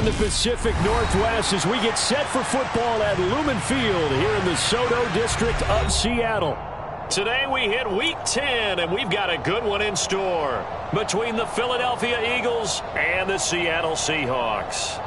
the Pacific Northwest as we get set for football at Lumen Field here in the SoDo district of Seattle. Today we hit Week 10, and we've got a good one in store between the Philadelphia Eagles and the Seattle Seahawks.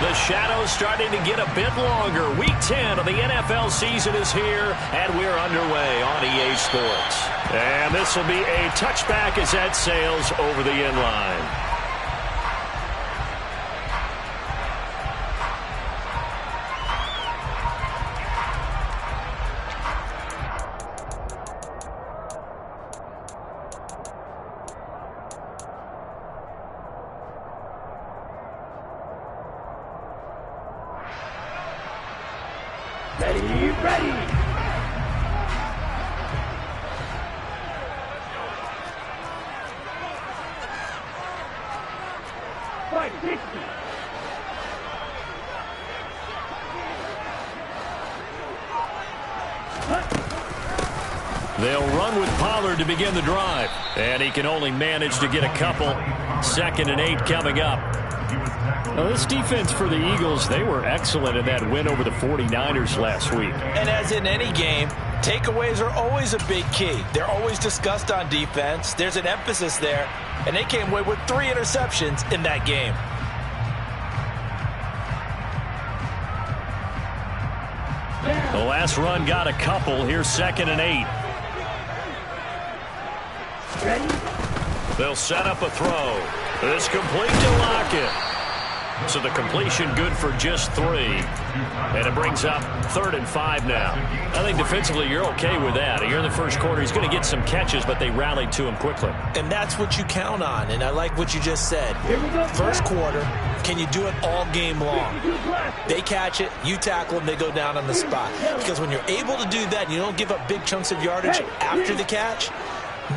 The shadow's starting to get a bit longer. Week 10 of the NFL season is here, and we're underway on EA Sports. And this will be a touchback as that sails over the end line. Ready. Fight, 60. They'll run with Pollard to begin the drive. And he can only manage to get a couple. 2nd and 8 coming up. Now, this defense for the Eagles, they were excellent in that win over the 49ers last week. And as in any game, takeaways are always a big key. They're always discussed on defense. There's an emphasis there. And they came away with 3 interceptions in that game. The last run got a couple. Here's 2nd and 8. Ready? They'll set up a throw. It's complete to Lockett. So the completion good for just 3. And it brings up 3rd and 5 now. I think defensively you're okay with that. Here in the first quarter, he's going to get some catches, but they rallied to him quickly. And that's what you count on, and I like what you just said. First quarter, can you do it all game long? They catch it, you tackle them, they go down on the spot. Because when you're able to do that and you don't give up big chunks of yardage after the catch,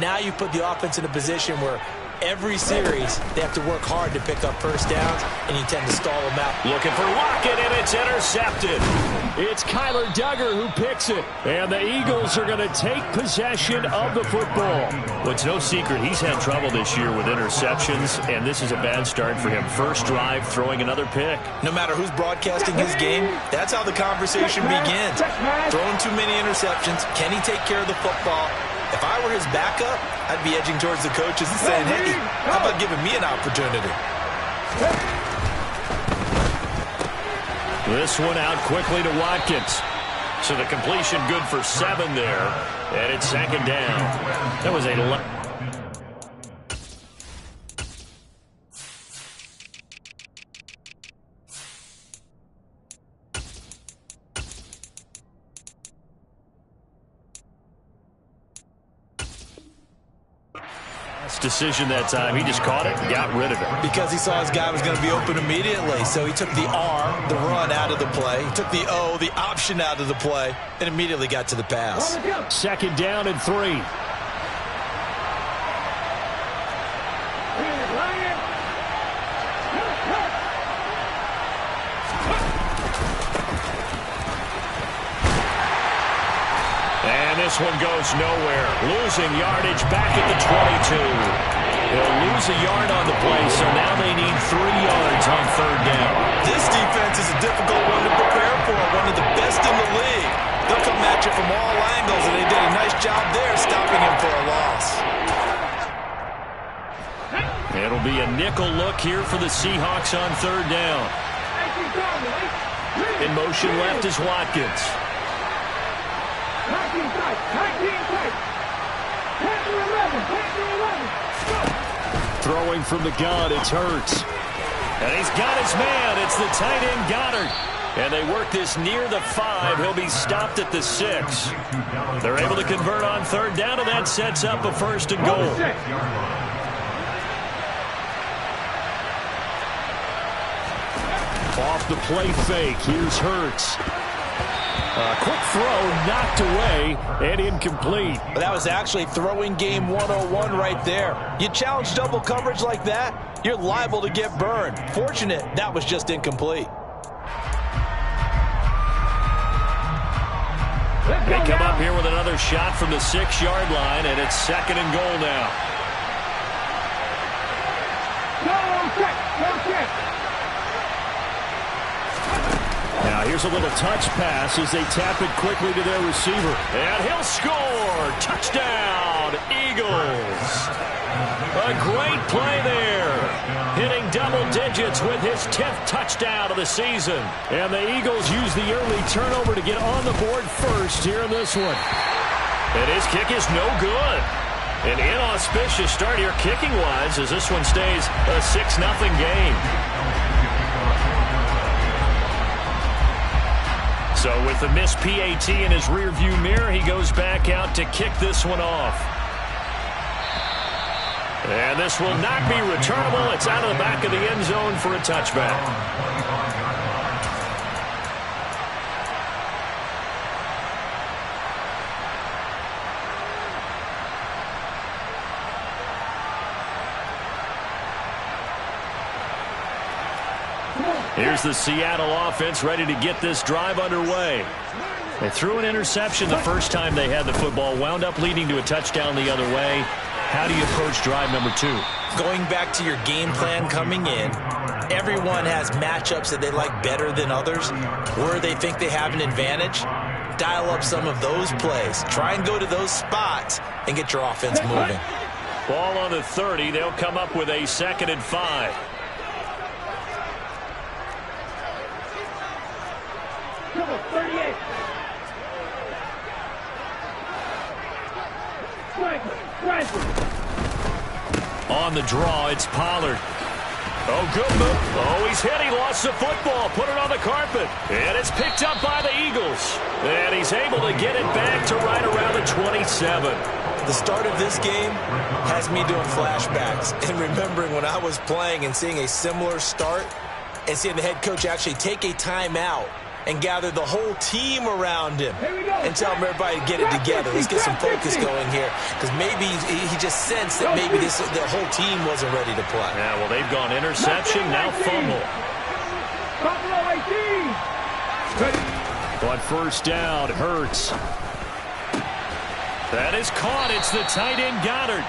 now you put the offense in a position where every series, they have to work hard to pick up first downs, and you tend to stall them out. Looking for Lockett, and it's intercepted. It's Kyler Duggar who picks it, and the Eagles are going to take possession of the football. Well, it's no secret he's had trouble this year with interceptions, and this is a bad start for him. First drive, throwing another pick. No matter who's broadcasting his game, that's how the conversation begins. Throwing too many interceptions. Can he take care of the football? If I were his backup, I'd be edging towards the coaches and saying, hey, how about giving me an opportunity? This one out quickly to Watkins. So the completion good for 7 there. And it's 2nd down. That was a decision that time. He just caught it and got rid of it. Because he saw his guy was going to be open immediately. So he took the R, the run, out of the play. He took the O, the option, out of the play, and immediately got to the pass. 2nd down and 3. This one goes nowhere. Losing yardage back at the 22. They'll lose a yard on the play, so now they need 3 yards on 3rd down. This defense is a difficult one to prepare for, one of the best in the league. They'll come at you from all angles, and they did a nice job there stopping him for a loss. It'll be a nickel look here for the Seahawks on 3rd down. In motion left is Watkins. Throwing from the gun, it's Hurts. And he's got his man. It's the tight end Goddard. And they work this near the 5. He'll be stopped at the 6. They're able to convert on 3rd down, and that sets up a 1st and goal. Off the play fake. Here's Hurts. Quick throw, knocked away, and incomplete. But that was actually throwing game 101 right there. You challenge double coverage like that, you're liable to get burned. Fortunate, that was just incomplete. They come up here with another shot from the 6-yard line, and it's 2nd and goal now. Now here's a little touch pass as they tap it quickly to their receiver. And he'll score! Touchdown, Eagles! A great play there. Hitting double digits with his 10th touchdown of the season. And the Eagles use the early turnover to get on the board first here in this one. And his kick is no good. An inauspicious start here kicking-wise as this one stays a 6-0 game. So with the missed PAT in his rearview mirror, he goes back out to kick this one off. And this will not be returnable. It's out of the back of the end zone for a touchback. Here's the Seattle offense ready to get this drive underway. They threw an interception the first time they had the football, wound up leading to a touchdown the other way. How do you approach drive number 2? Going back to your game plan coming in, everyone has matchups that they like better than others, where they think they have an advantage. Dial up some of those plays. Try and go to those spots and get your offense moving. Ball on the 30. They'll come up with a 2nd and 5. On the draw, it's Pollard. Oh, good move. Oh, he's hit. He lost the football. Put it on the carpet. And it's picked up by the Eagles. And he's able to get it back to right around the 27. The start of this game has me doing flashbacks and remembering when I was playing and seeing a similar start and seeing the head coach actually take a timeout and gather the whole team around him and tell him everybody to get it together. Let's get some focus going here, because maybe he just sensed that maybe the whole team wasn't ready to play. Yeah, well, they've gone interception, now fumble. But first down, Hurts. That is caught. It's the tight end, Goddard.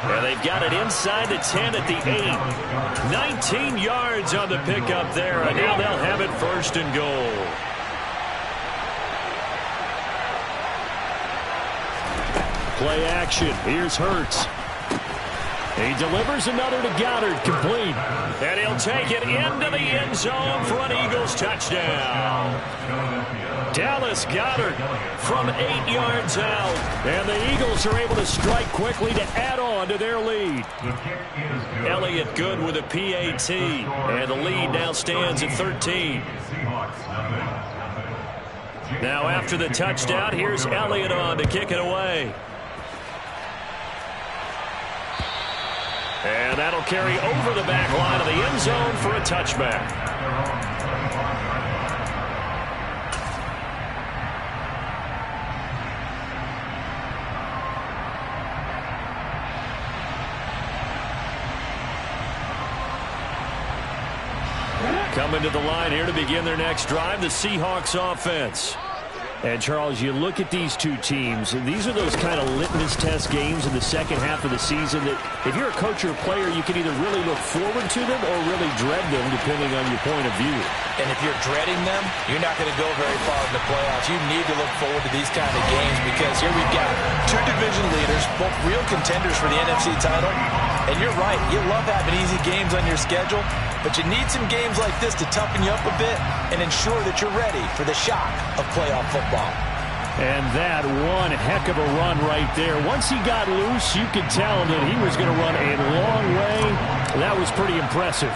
And they've got it inside the 10 at the 8. 19 yards on the pickup there, and now they'll have it 1st and goal. Play action. Here's Hurts. He delivers another to Goddard, complete. And he'll take it into the end zone for an Eagles touchdown. Dallas Goedert from 8 yards out. And the Eagles are able to strike quickly to add on to their lead. Elliott good with a PAT. And the lead now stands at 13. Now after the touchdown, here's Elliott on to kick it away. And that'll carry over the back line of the end zone for a touchback. Coming to the line here to begin their next drive, the Seahawks offense. And, Charles, you look at these two teams, and these are those kind of litmus test games in the second half of the season that if you're a coach or a player, you can either really look forward to them or really dread them, depending on your point of view. And if you're dreading them, you're not going to go very far in the playoffs. You need to look forward to these kind of games because here we've got two division leaders, both real contenders for the NFC title. And you're right, you love having easy games on your schedule, but you need some games like this to toughen you up a bit and ensure that you're ready for the shock of playoff football. And that one heck of a run right there. Once he got loose, you could tell that he was going to run a long way. That was pretty impressive.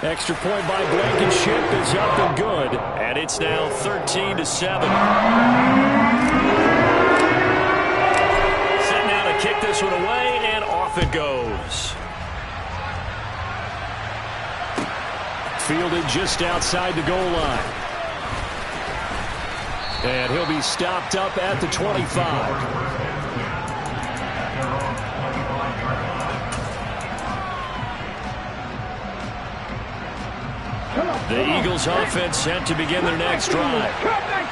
Extra point by Blankenship is up and good. And it's now 13-7. Set now to kick this one away, and off it goes. Fielded just outside the goal line. And he'll be stopped up at the 25. The Eagles offense set to begin their next drive.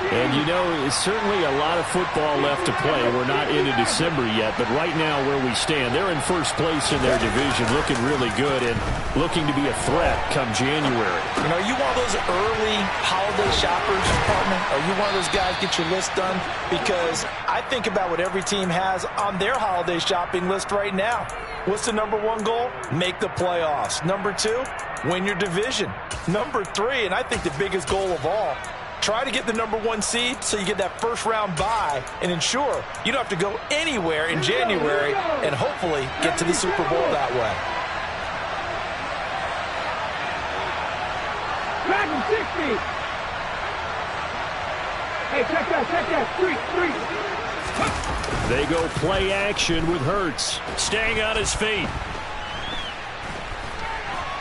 And, you know, it's certainly a lot of football left to play. We're not into December yet, but right now where we stand, they're in first place in their division, looking really good and looking to be a threat come January. You know, are you one of those early holiday shoppers, partner? Are you one of those guys get your list done? Because I think about what every team has on their holiday shopping list right now. What's the number one goal? Make the playoffs. Number two, win your division. Number three, and I think the biggest goal of all, try to get the number one seed so you get that first round bye and ensure you don't have to go anywhere in January and hopefully get to the Super Bowl that way. Dragon 60. Hey, check that. Three. They go play action with Hurts. Staying on his feet.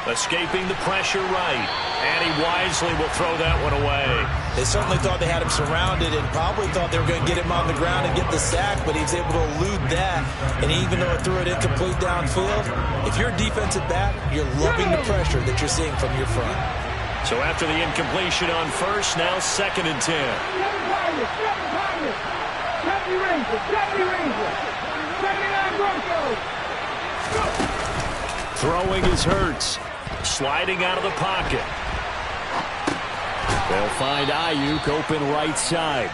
Escaping the pressure right. And he wisely will throw that one away. They certainly thought they had him surrounded and probably thought they were going to get him on the ground and get the sack, but he was able to elude that. And even though it threw it incomplete downfield, if you're a defensive back, you're loving the pressure that you're seeing from your front. So after the incompletion on first, now 2nd and 10. Throwing is Hurts. Sliding out of the pocket. They'll find Ayuk open right side.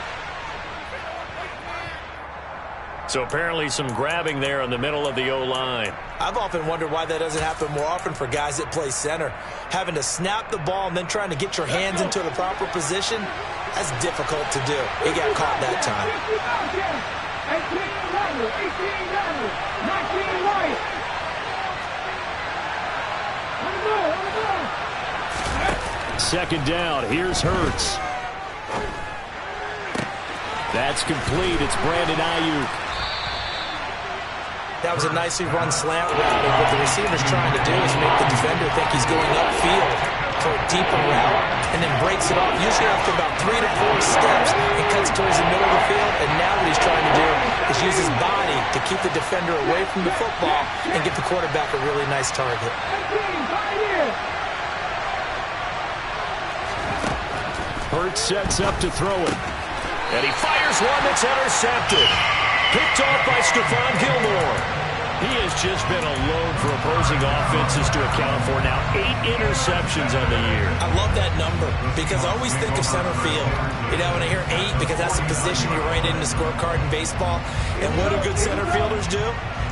So apparently some grabbing there in the middle of the O-line. I've often wondered why that doesn't happen more often for guys that play center. Having to snap the ball and then trying to get your hands into the proper position, that's difficult to do. He got caught that time. 2nd down. Here's Hurts. That's complete. It's Brandon Ayuk. That was a nicely run slant route. And what the receiver's trying to do is make the defender think he's going upfield for a deeper route and then breaks it off, usually after about 3 to 4 steps, and cuts towards the middle of the field. And now what he's trying to do is use his body to keep the defender away from the football and get the quarterback a really nice target. Hurts sets up to throw it. And he fires one that's intercepted. Picked off by Stephon Gilmore. He has just been a load for opposing offenses to account for. Now 8 interceptions on the year. I love that number because I always think of center field. You know, when I hear 8, because that's the position you write in the scorecard in baseball. And what do good center fielders do?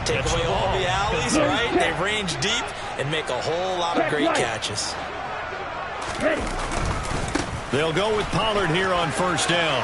Take away all the alleys, right? They range deep and make a whole lot of great catches. They'll go with Pollard here on 1st down.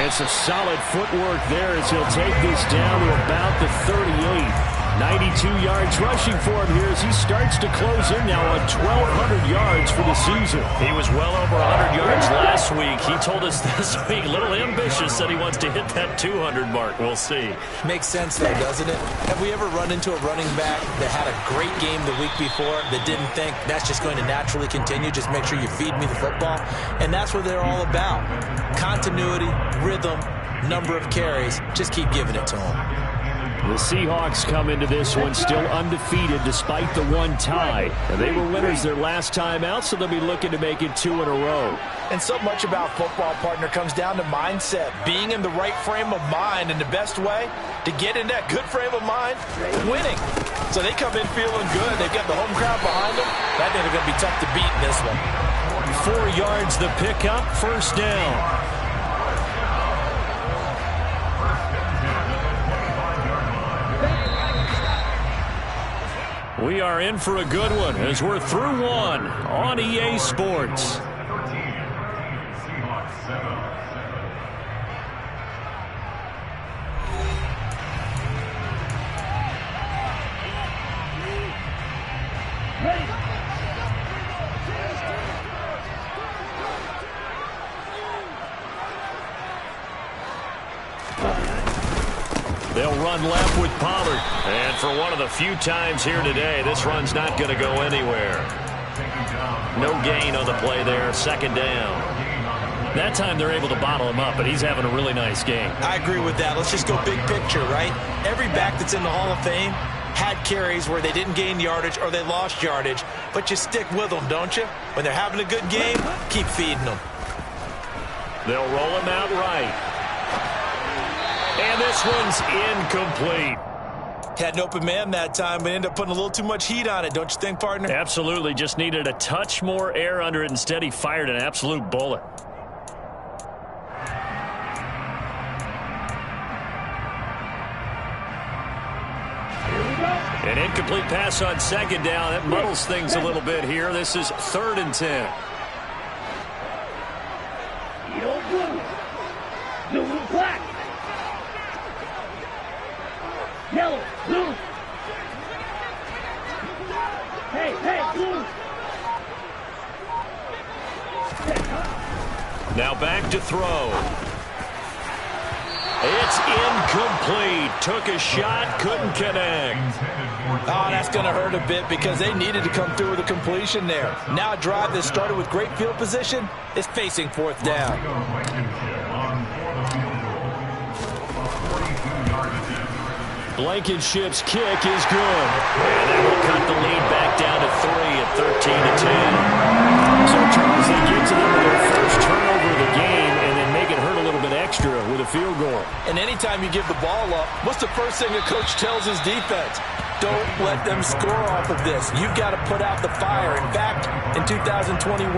It's a solid footwork there as he'll take this down to about the 38. 92 yards rushing for him here as he starts to close in now on 1,200 yards for the season. He was well over 100 yards last week. He told us this week, a little ambitious, said he wants to hit that 200 mark. We'll see. Makes sense, though, doesn't it? Have we ever run into a running back that had a great game the week before that didn't think that's just going to naturally continue? Just make sure you feed me the football. And that's what they're all about. Continuity, rhythm, number of carries. Just keep giving it to them. The Seahawks come into this one still undefeated despite the one tie. And they were winners their last time out, so they'll be looking to make it 2 in a row. And so much about football, partner, comes down to mindset. Being in the right frame of mind, and the best way to get in that good frame of mind, winning. So they come in feeling good. They've got the home crowd behind them. I think they're going to be tough to beat in this one. 4 yards the pickup, 1st down. We are in for a good one as we're through one on EA Sports. They'll run left with Pollard. And for one of the few times here today, this run's not going to go anywhere. No gain on the play there, 2nd down. That time they're able to bottle him up, but he's having a really nice game. I agree with that. Let's just go big picture, right? Every back that's in the Hall of Fame had carries where they didn't gain yardage or they lost yardage, but you stick with them, don't you? When they're having a good game, keep feeding them. They'll roll him out right. And this one's incomplete. Had an open man that time, but ended up putting a little too much heat on it, don't you think, partner? Absolutely. Just needed a touch more air under it. Instead, he fired an absolute bullet. An incomplete pass on second down. That muddles things a little bit here. This is 3rd and 10. Blue, black. Yellow, blue. Hey, blue. Now back to throw. It's incomplete. Took a shot, couldn't connect. Oh, that's going to hurt a bit because they needed to come through with a completion there. Now a drive that started with great field position is facing 4th down. Blankenship's kick is good. And that will cut the lead back down to 3 at 13-10. So, Charles, they get to them with their first turnover of the game and then make it hurt a little bit extra with a field goal. And anytime you give the ball up, what's the first thing a coach tells his defense? Don't let them score off of this. You've got to put out the fire. In fact, in 2021,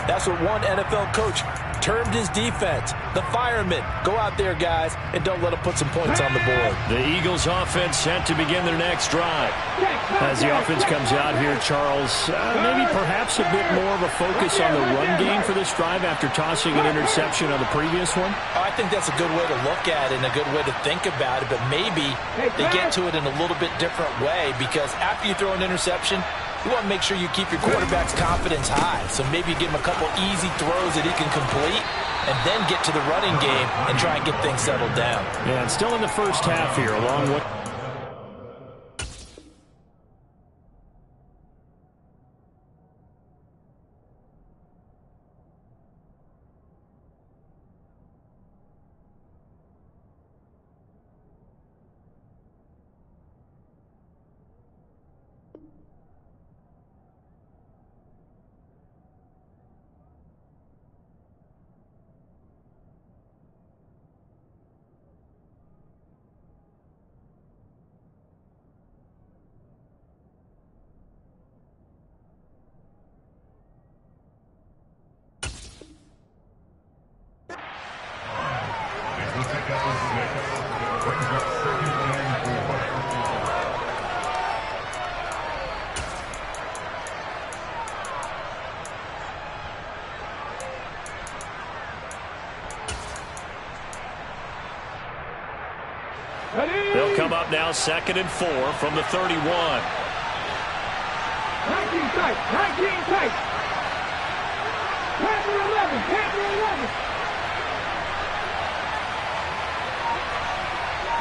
that's what one NFL coach termed his defense, the firemen. Go out there, guys, and don't let them put some points on the board. The Eagles offense set to begin their next drive. As the offense comes out here, Charles, maybe perhaps a bit more of a focus on the run game for this drive after tossing an interception on the previous one? I think that's a good way to look at it and a good way to think about it, but maybe they get to it in a little bit different way because after you throw an interception, you want to make sure you keep your quarterback's confidence high. So maybe you give him a couple easy throws that he can complete and then get to the running game and try and get things settled down. Yeah, and still in the first half here, along with... They'll come up now 2nd and 4 from the 31. 19 tight, 19 tight. Panther 11, Panther 11.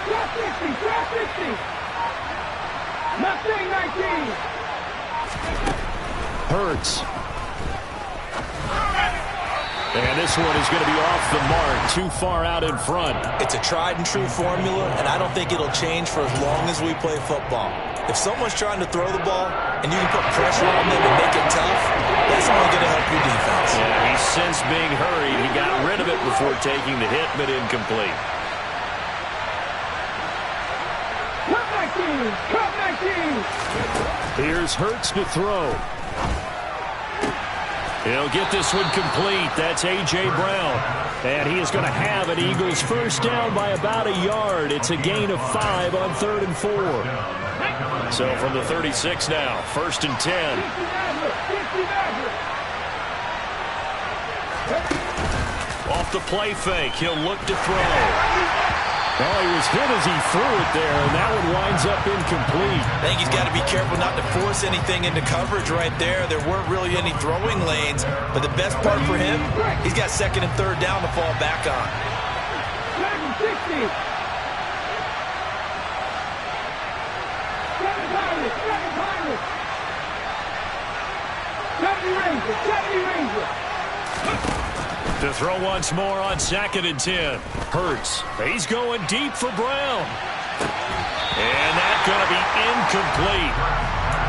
Drop 60, drop 60. Mustang 19. Hurts. And this one is going to be off the mark, too far out in front. It's a tried and true formula, and I don't think it'll change for as long as we play football. If someone's trying to throw the ball and you can put pressure on them and make it tough, that's only going to help your defense. Yeah, he's since being hurried. He got rid of it before taking the hit, but incomplete. Cut 19, cut 19. Here's Hurts to throw. He'll get this one complete. That's A.J. Brown. And he is going to have an Eagles first down by about a yard. It's a gain of 5 on 3rd and 4. So from the 36 now, 1st and 10. Off the play fake, he'll look to throw. Well, he was hit as he threw it there, and that one winds up incomplete. I think he's got to be careful not to force anything into coverage right there. There weren't really any throwing lanes, but the best part for him, he's got 2nd and 3rd down to fall back on. 60. 7 Pirates. 70 Rangers, 70 Rangers. To throw once more on 2nd and 10. Hurts. He's going deep for Brown. And that going to be incomplete.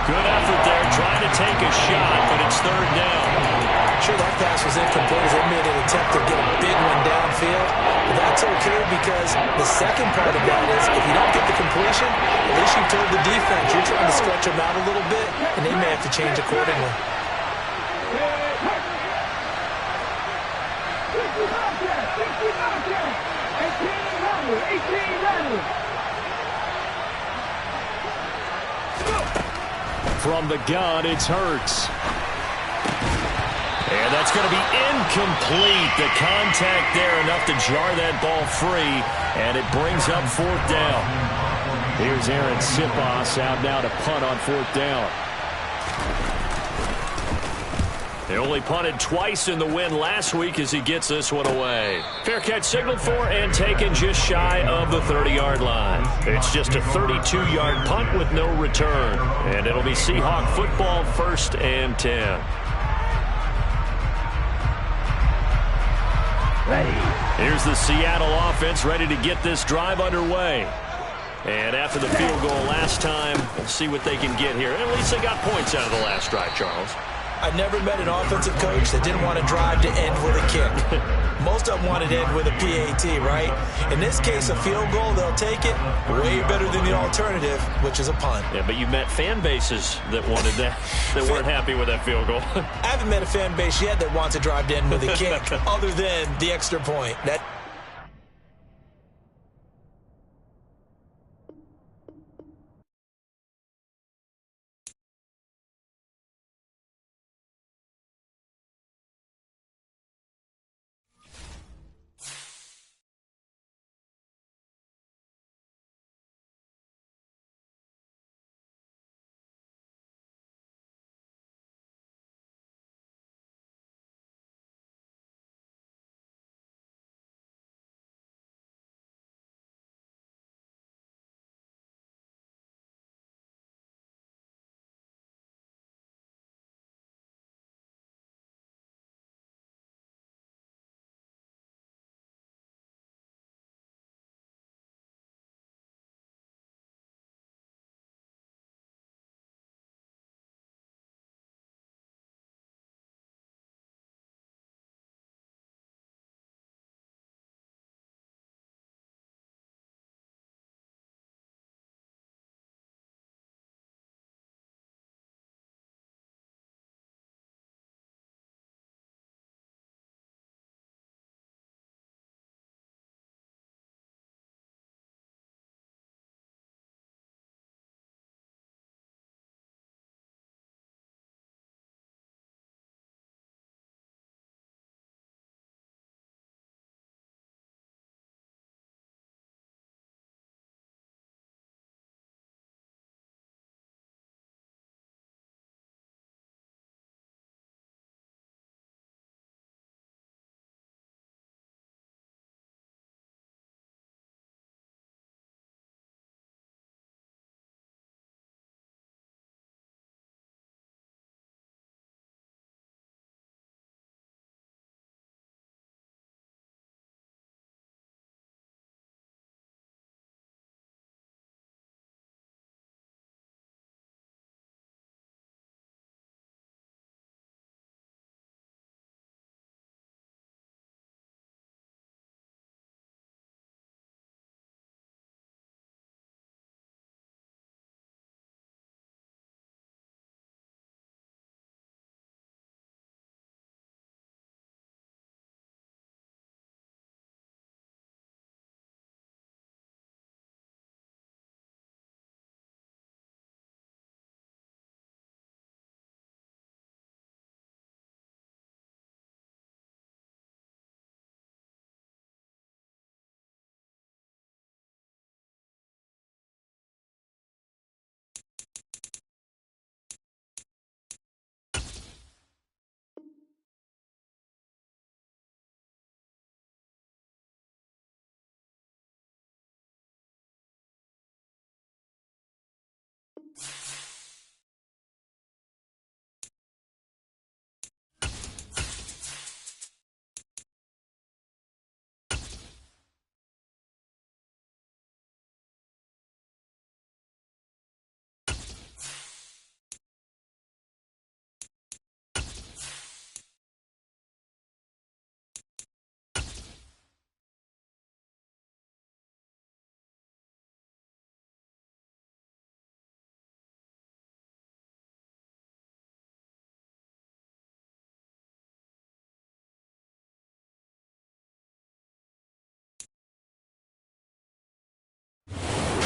Good effort there, trying to take a shot, but it's third down. Sure, that pass was incomplete as they made an attempt to get a big one downfield. But that's okay because the second part of that is if you don't get the completion, at least you've told the defense you're trying to stretch them out a little bit, and they may have to change accordingly. From the gun, it's Hurts. And that's going to be incomplete. The contact there enough to jar that ball free, and it brings up fourth down. Here's Aaron Sipos out now to punt on fourth down. They only punted twice in the win last week as he gets this one away. Fair catch signaled for and taken just shy of the 30-yard line. It's just a 32-yard punt with no return. And it'll be Seahawk football, 1st and 10. Ready. Here's the Seattle offense ready to get this drive underway. And after the field goal last time, we'll see what they can get here. At least they got points out of the last drive, Charles. I never met an offensive coach that didn't want to drive to end with a kick. Most of them wanted to end with a PAT, right? In this case, a field goal, they'll take it. Way better than the alternative, which is a punt. Yeah, but you met fan bases that wanted that, that weren't happy with that field goal. I haven't met a fan base yet that wants to drive to end with a kick, other than the extra point. That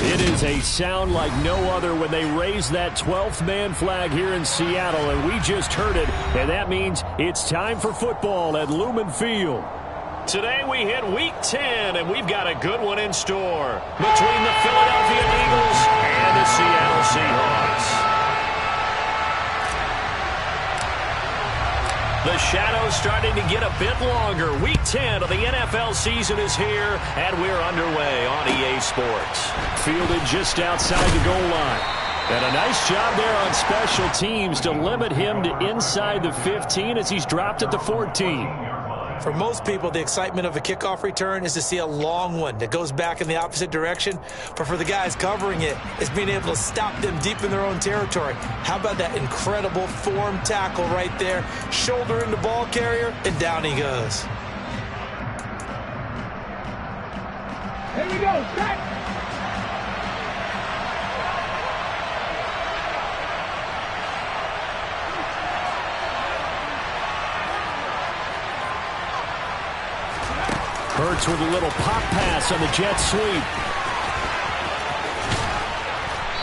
It is a sound like no other when they raise that 12th man flag here in Seattle, and we just heard it, and that means it's time for football at Lumen Field. Today we hit Week 10, and we've got a good one in store between the Philadelphia Eagles and the Seattle Seahawks. The shadow's starting to get a bit longer. Week 10 of the NFL season is here, and we're underway on EA Sports. Fielded just outside the goal line. And a nice job there on special teams to limit him to inside the 15 as he's dropped at the 14. For most people, the excitement of a kickoff return is to see a long one that goes back in the opposite direction. But for the guys covering it, it's being able to stop them deep in their own territory. How about that incredible form tackle right there? Shoulder in the ball carrier, and down he goes. Here we go, set. Hurts with a little pop pass on the jet sweep.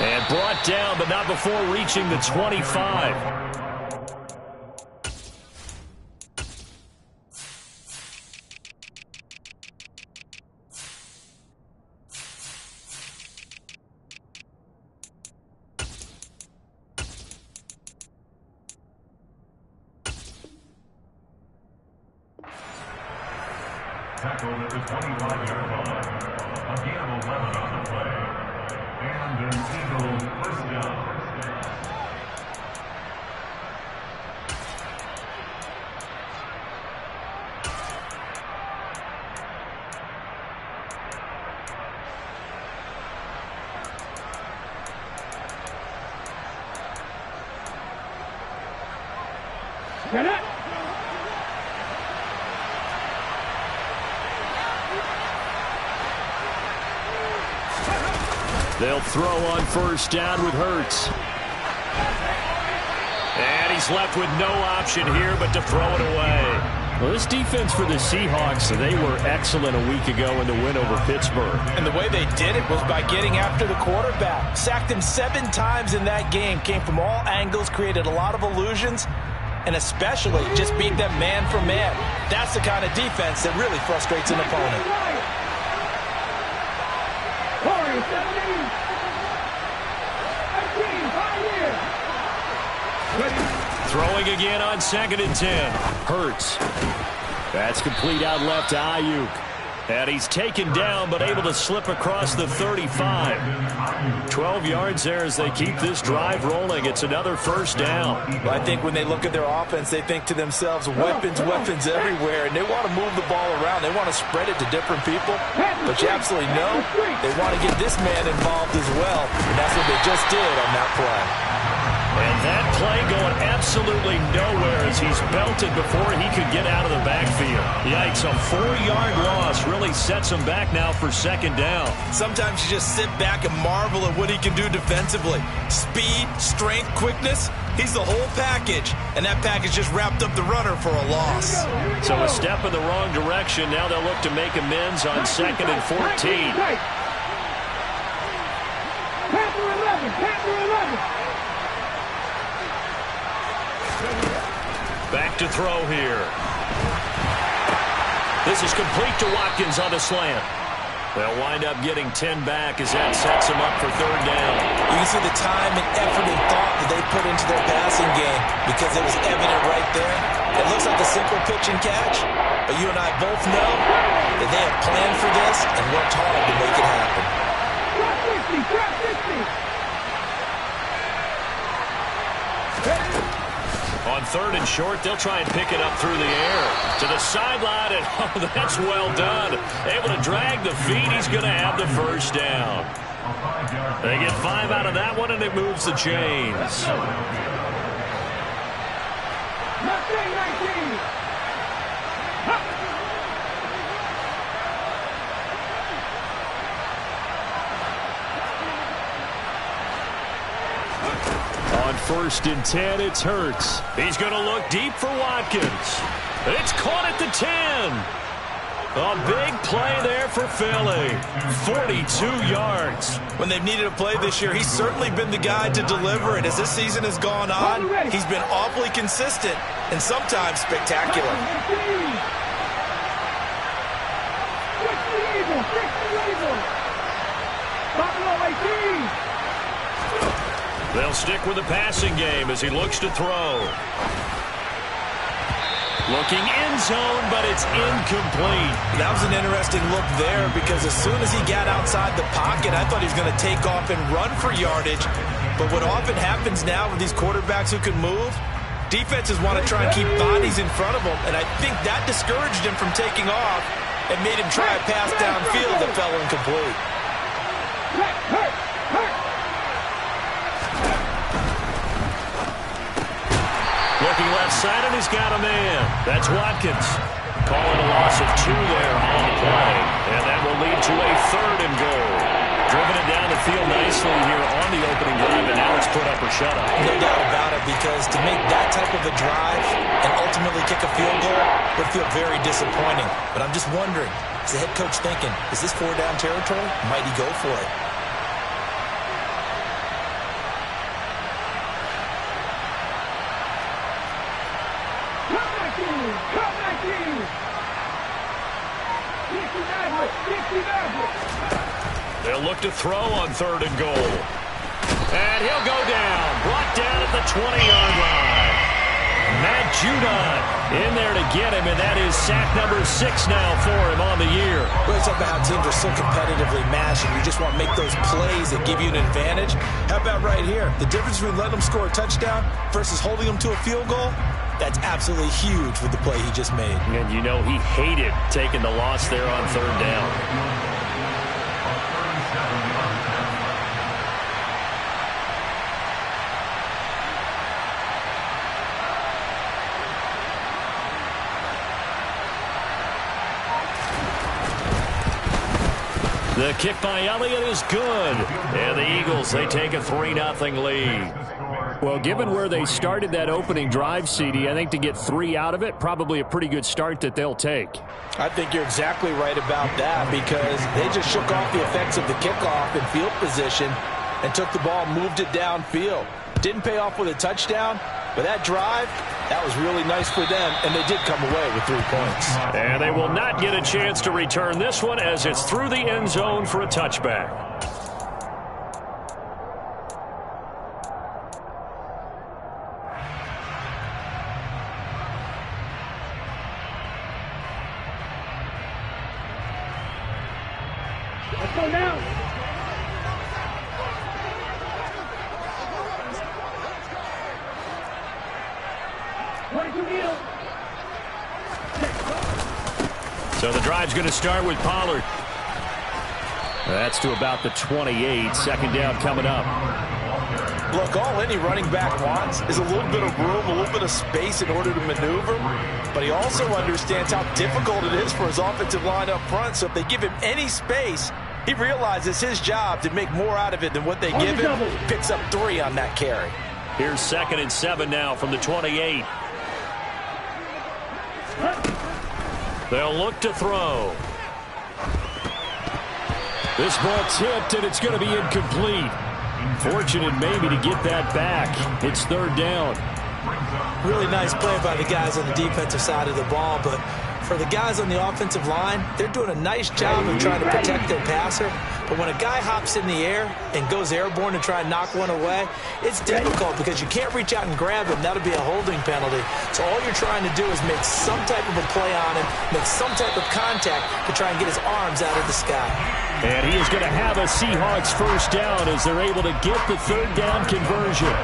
And brought down, but not before reaching the 25. Tackled at the 25-yard line. Again, 11 on the play. And an Eagles first down. Get it. They'll throw on first down with Hurts. And he's left with no option here but to throw it away. Well, this defense for the Seahawks, they were excellent a week ago in the win over Pittsburgh. And the way they did it was by getting after the quarterback. Sacked him 7 times in that game. Came from all angles, created a lot of illusions, and especially just beat them man for man. That's the kind of defense that really frustrates an opponent. Throwing again on 2nd and 10. Hurts. That's complete out left to Ayuk. And he's taken down but able to slip across the 35. 12 yards there as they keep this drive rolling. It's another first down. Well, I think when they look at their offense, they think to themselves, weapons, weapons everywhere, and they want to move the ball around. They want to spread it to different people. But you absolutely know they want to get this man involved as well, and that's what they just did on that play. And that play going absolutely nowhere as he's belted before he could get out of the backfield. Yikes, a 4-yard loss really sets him back now for 2nd down. Sometimes you just sit back and marvel at what he can do defensively. Speed, strength, quickness, he's the whole package. And that package just wrapped up the runner for a loss. So a step in the wrong direction. Now they'll look to make amends on 2nd and 14. Panther 11, Panther 11. Back to throw here. This is complete to Watkins on the slant. They'll wind up getting 10 back as that sets them up for 3rd down. You can see the time and effort and thought that they put into their passing game because it was evident right there. It looks like a simple pitch and catch, but you and I both know that they have planned for this and worked hard to make it happen. Drop 50, drop 50. On 3rd and short, they'll try and pick it up through the air. To the sideline, and oh, that's well done. Able to drag the feet. He's going to have the first down. They get 5 out of that one, and it moves the chains. On 1st and 10, it's Hurts. He's going to look deep for Watkins. It's caught at the 10. A big play there for Philly. 42 yards. When they've needed a play this year, he's certainly been the guy to deliver it. As this season has gone on, he's been awfully consistent and sometimes spectacular. They'll stick with the passing game as he looks to throw. Looking end zone, but it's incomplete. That was an interesting look there because as soon as he got outside the pocket, I thought he was going to take off and run for yardage. But what often happens now with these quarterbacks who can move, defenses want to try and keep bodies in front of them, and I think that discouraged him from taking off and made him try a pass downfield that fell incomplete. Looking left side, and he's got a man. That's Watkins. Calling a loss of 2 there on the play. And that will lead to a 3rd and goal. Driven it down the field nicely here on the opening drive, and now it's put up or shut up. No doubt about it, because to make that type of a drive and ultimately kick a field goal would feel very disappointing. But I'm just wondering, is the head coach thinking, is this 4-down territory? Might he go for it? They'll look to throw on 3rd and goal. And he'll go down. Brought down at the 20-yard line. Matt Judon in there to get him, and that is sack number 6 now for him on the year. Well, it's about how teams are so competitively matched, and you just want to make those plays that give you an advantage. How about right here? The difference between letting them score a touchdown versus holding them to a field goal, that's absolutely huge with the play he just made. And you know he hated taking the loss there on 3rd down. The kick by Elliott is good. And the Eagles, they take a 3-0 lead. Well, given where they started that opening drive, CD, I think to get 3 out of it, probably a pretty good start that they'll take. I think you're exactly right about that because they just shook off the effects of the kickoff and field position and took the ball, moved it downfield. Didn't pay off with a touchdown, but that drive, that was really nice for them, and they did come away with 3 points. And they will not get a chance to return this one as it's through the end zone for a touchback. Let's go now. So the drive's going to start with Pollard. That's to about the 28. 2nd down coming up. Look, all any running back wants is a little bit of room, a little bit of space in order to maneuver. But he also understands how difficult it is for his offensive line up front. So if they give him any space, he realizes his job to make more out of it than what they give him. Picks up 3 on that carry. Here's 2nd and 7 now from the 28. They'll look to throw. This ball tipped, and it's going to be incomplete. Fortunate maybe to get that back. It's 3rd down. Really nice play by the guys on the defensive side of the ball, but for the guys on the offensive line, they're doing a nice job of trying to protect their passer. But when a guy hops in the air and goes airborne to try and knock one away, it's difficult because you can't reach out and grab him. That'll be a holding penalty. So all you're trying to do is make some type of a play on him, make some type of contact to try and get his arms out of the sky. And he is going to have a Seahawks 1st down as they're able to get the 3rd down conversion.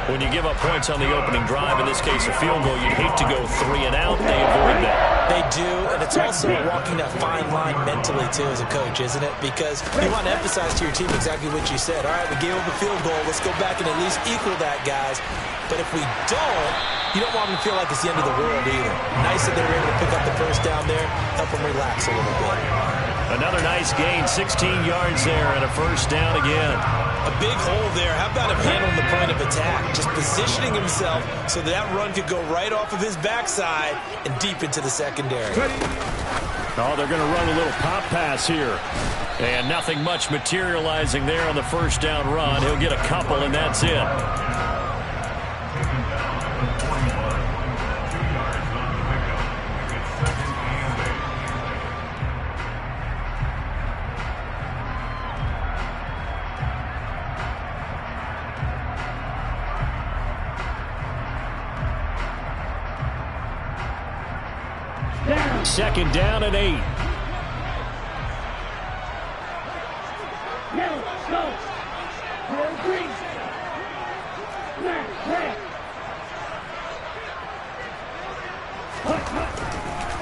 When you give up points on the opening drive, in this case a field goal, you'd hate to go 3 and out. They avoid that. They do, and it's also walking that fine line mentally, too, as a coach, isn't it? Because you want to emphasize to your team exactly what you said. All right, we gave up a field goal. Let's go back and at least equal that, guys. But if we don't, you don't want them to feel like it's the end of the world either. Nice that they were able to pick up the 1st down there, help them relax a little bit. Another nice gain, 16 yards there, and a 1st down again. A big hole there. How about him handling the point of attack? Just positioning himself so that run could go right off of his backside and deep into the secondary. Oh, they're going to run a little pop pass here. And nothing much materializing there on the first down run. He'll get a couple, and that's it. Second down and 8.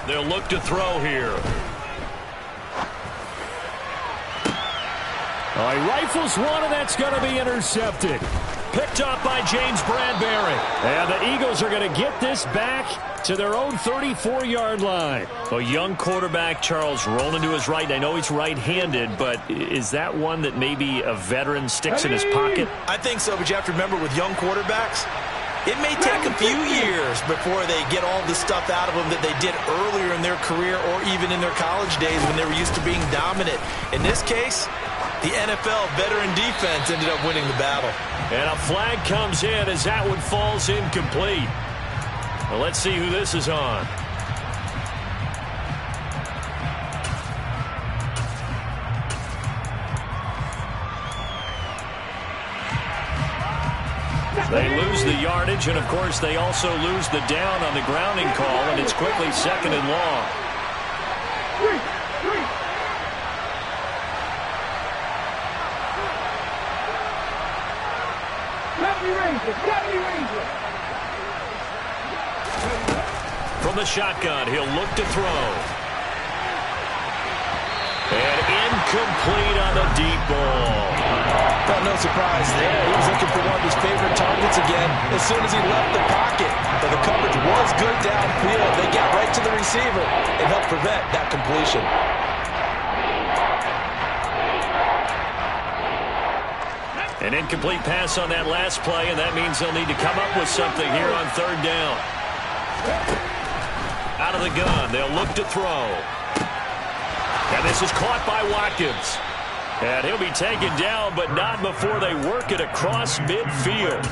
They'll look to throw here. Oh, he rifles one, and that's going to be intercepted. Picked up by James Bradbury. And the Eagles are going to get this back to their own 34-yard line. A young quarterback, Charles, rolling to his right. I know he's right-handed, but is that one that maybe a veteran sticks in his pocket? I think so, but you have to remember with young quarterbacks, it may take a few years before they get all the stuff out of them that they did earlier in their career or even in their college days when they were used to being dominant. In this case, the NFL veteran defense ended up winning the battle. And a flag comes in as that one falls incomplete. Well, let's see who this is on. They lose the yardage, and of course they also lose the down on the grounding call, and it's quickly second and long. From the shotgun, he'll look to throw. And incomplete on the deep ball. Well, no surprise there. He was looking for one of his favorite targets again as soon as he left the pocket. But the coverage was good downfield. They got right to the receiver and helped prevent that completion. An incomplete pass on that last play, and that means they'll need to come up with something here on third down. Out of the gun, they'll look to throw. And this is caught by Watkins. And he'll be taken down, but not before they work it across midfield.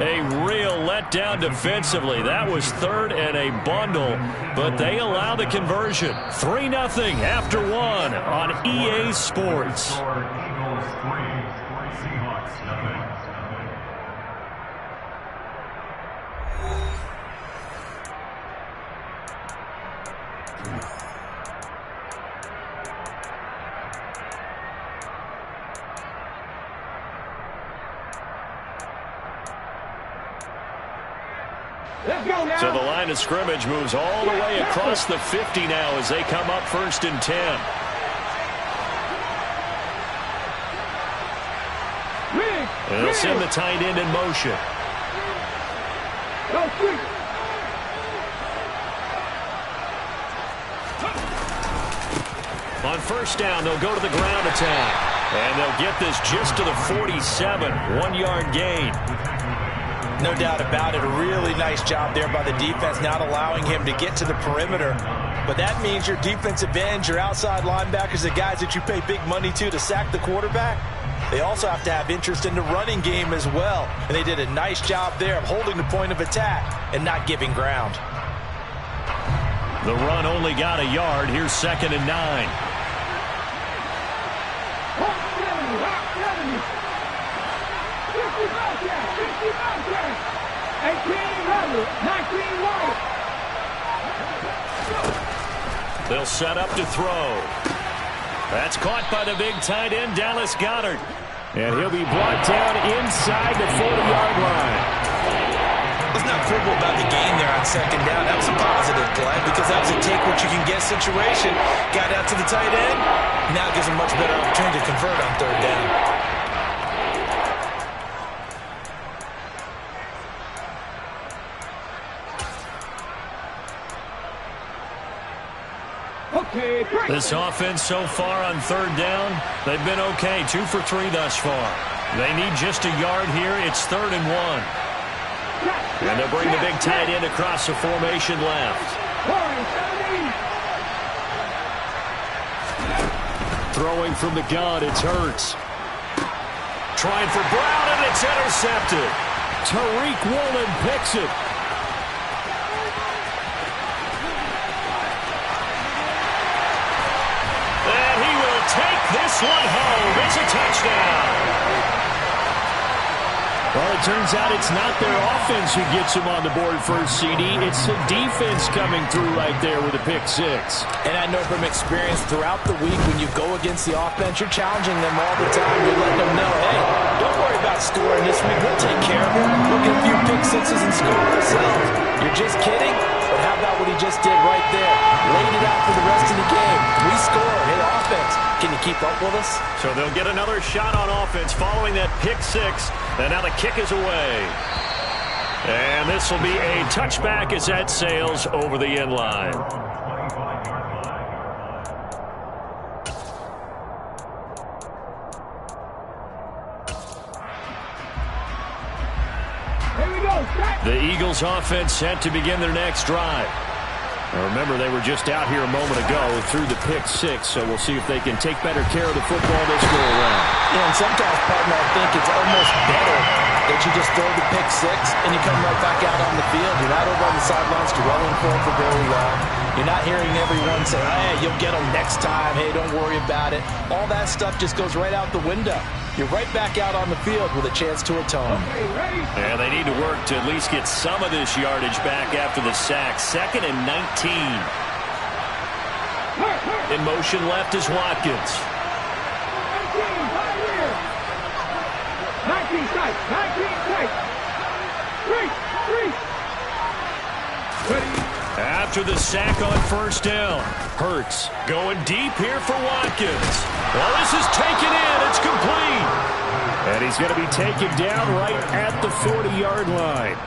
A real letdown defensively. That was third and a bundle, but they allow the conversion. 3-0 after one on EA Sports. Eagles 3, Seahawks nothing. So the line of scrimmage moves all the way across the 50 now as they come up 1st and 10. And they'll send the tight end in motion. On first down, they'll go to the ground attack. And they'll get this just to the 47, 1-yard gain. No doubt about it. A really nice job there by the defense, not allowing him to get to the perimeter. But that means your defensive ends, your outside linebackers, the guys that you pay big money to sack the quarterback, they also have to have interest in the running game as well. And they did a nice job there of holding the point of attack and not giving ground. The run only got a yard. Here's 2nd and 9. They'll set up to throw. That's caught by the big tight end, Dallas Goedert. And he'll be brought down inside the 40-yard line. Let's not quibble about the gain there on 2nd down. That was a positive play because that was a take-what-you-can-get situation. Got out to the tight end. Now gives him much better opportunity to convert on 3rd down. This offense so far on 3rd down, they've been okay. 2 for 3 thus far. They need just a yard here. It's 3rd and 1. And they'll bring the big tight end across the formation left. Throwing from the gun, it's Hurts. Trying for Brown, and it's intercepted. Tariq Woolen picks it. And he will take this one home. It's a touchdown. Well, it turns out it's not their offense who gets him on the board first, CD. It's the defense coming through right there with a pick six. And I know from experience throughout the week when you go against the offense, you're challenging them all the time. You're letting them know, hey, don't worry about scoring this week. We'll take care of it. We'll get a few pick sixes and score ourselves. You're just kidding? But how about what he just did right there? Laid it out for the rest of the game. We scored. Hey, offense, can you keep up with us? So they'll get another shot on offense following that pick six. And now the kick is away. And this will be a touchback as that sails over the end line. Here we go. The Eagles offense set to begin their next drive. Now remember, they were just out here a moment ago through the pick six, so we'll see if they can take better care of the football this go around. Yeah, and sometimes, partner, I think it's almost better that you just throw the pick six and you come right back out on the field. You're not over on the sidelines dwelling for it for very long. You're not hearing everyone say, hey, you'll get them next time. Hey, don't worry about it. All that stuff just goes right out the window. You're right back out on the field with a chance to atone. Yeah, they need to work to at least get some of this yardage back after the sack. 2nd and 19. In motion left is Watkins. 19 strike. 19 strike. 3. After the sack on first down, Hurts going deep here for Watkins. Well, this is taken in. It's complete. And he's going to be taken down right at the 40-yard line.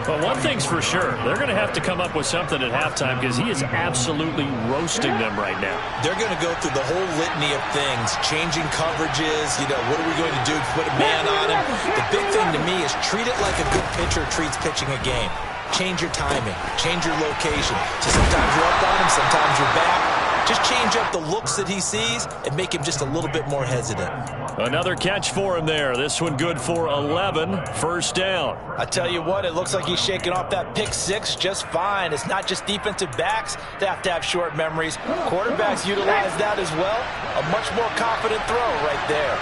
But one thing's for sure, they're going to have to come up with something at halftime because he is absolutely roasting them right now. They're going to go through the whole litany of things, changing coverages, what are we going to do to put a man on him? The big thing to me is treat it like a good pitcher treats pitching a game. Change your timing, change your location. So sometimes you're up on him, sometimes you're back. Just change up the looks that he sees and make him just a little bit more hesitant. Another catch for him there. This one good for 11. First down. I tell you what, it looks like he's shaking off that pick six just fine. It's not just defensive backs that have to have short memories. Quarterbacks utilize that as well. A much more confident throw right there.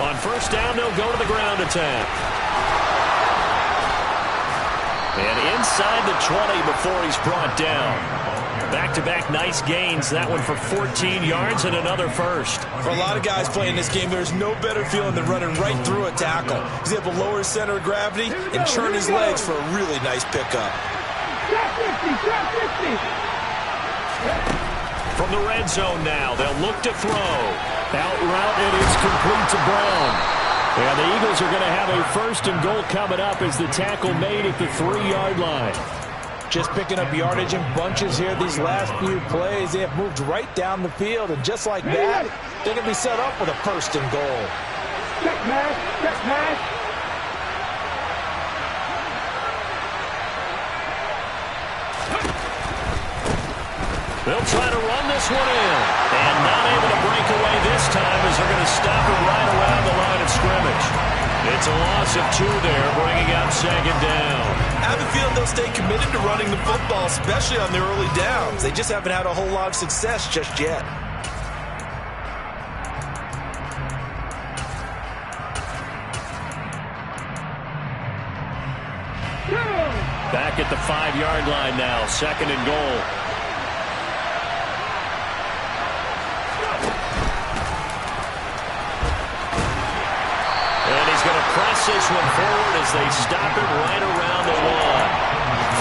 On first down, they'll go to the ground attack. And inside the 20 before he's brought down. Back-to-back nice gains. That one for 14 yards and another first. For a lot of guys playing this game, there's no better feeling than running right through a tackle. He's able to lower his center of gravity and turn his legs for a really nice pickup. From the red zone now, they'll look to throw. Out route, and it's complete to Brown. And the Eagles are going to have a first and goal coming up as the tackle made at the 3-yard line. Just picking up yardage in bunches here these last few plays. They have moved right down the field, and just like that, they're going to be set up with a first and goal. Check pass. They'll try to run this one in. And not able to break away this time as they're going to stop it right around the line of scrimmage. It's a loss of 2 there, bringing up 2nd down. I have a feeling they'll stay committed to running the football, especially on their early downs. They just haven't had a whole lot of success just yet. Back at the 5-yard line now, 2nd and goal. Press this one forward as they stop it right around the 1.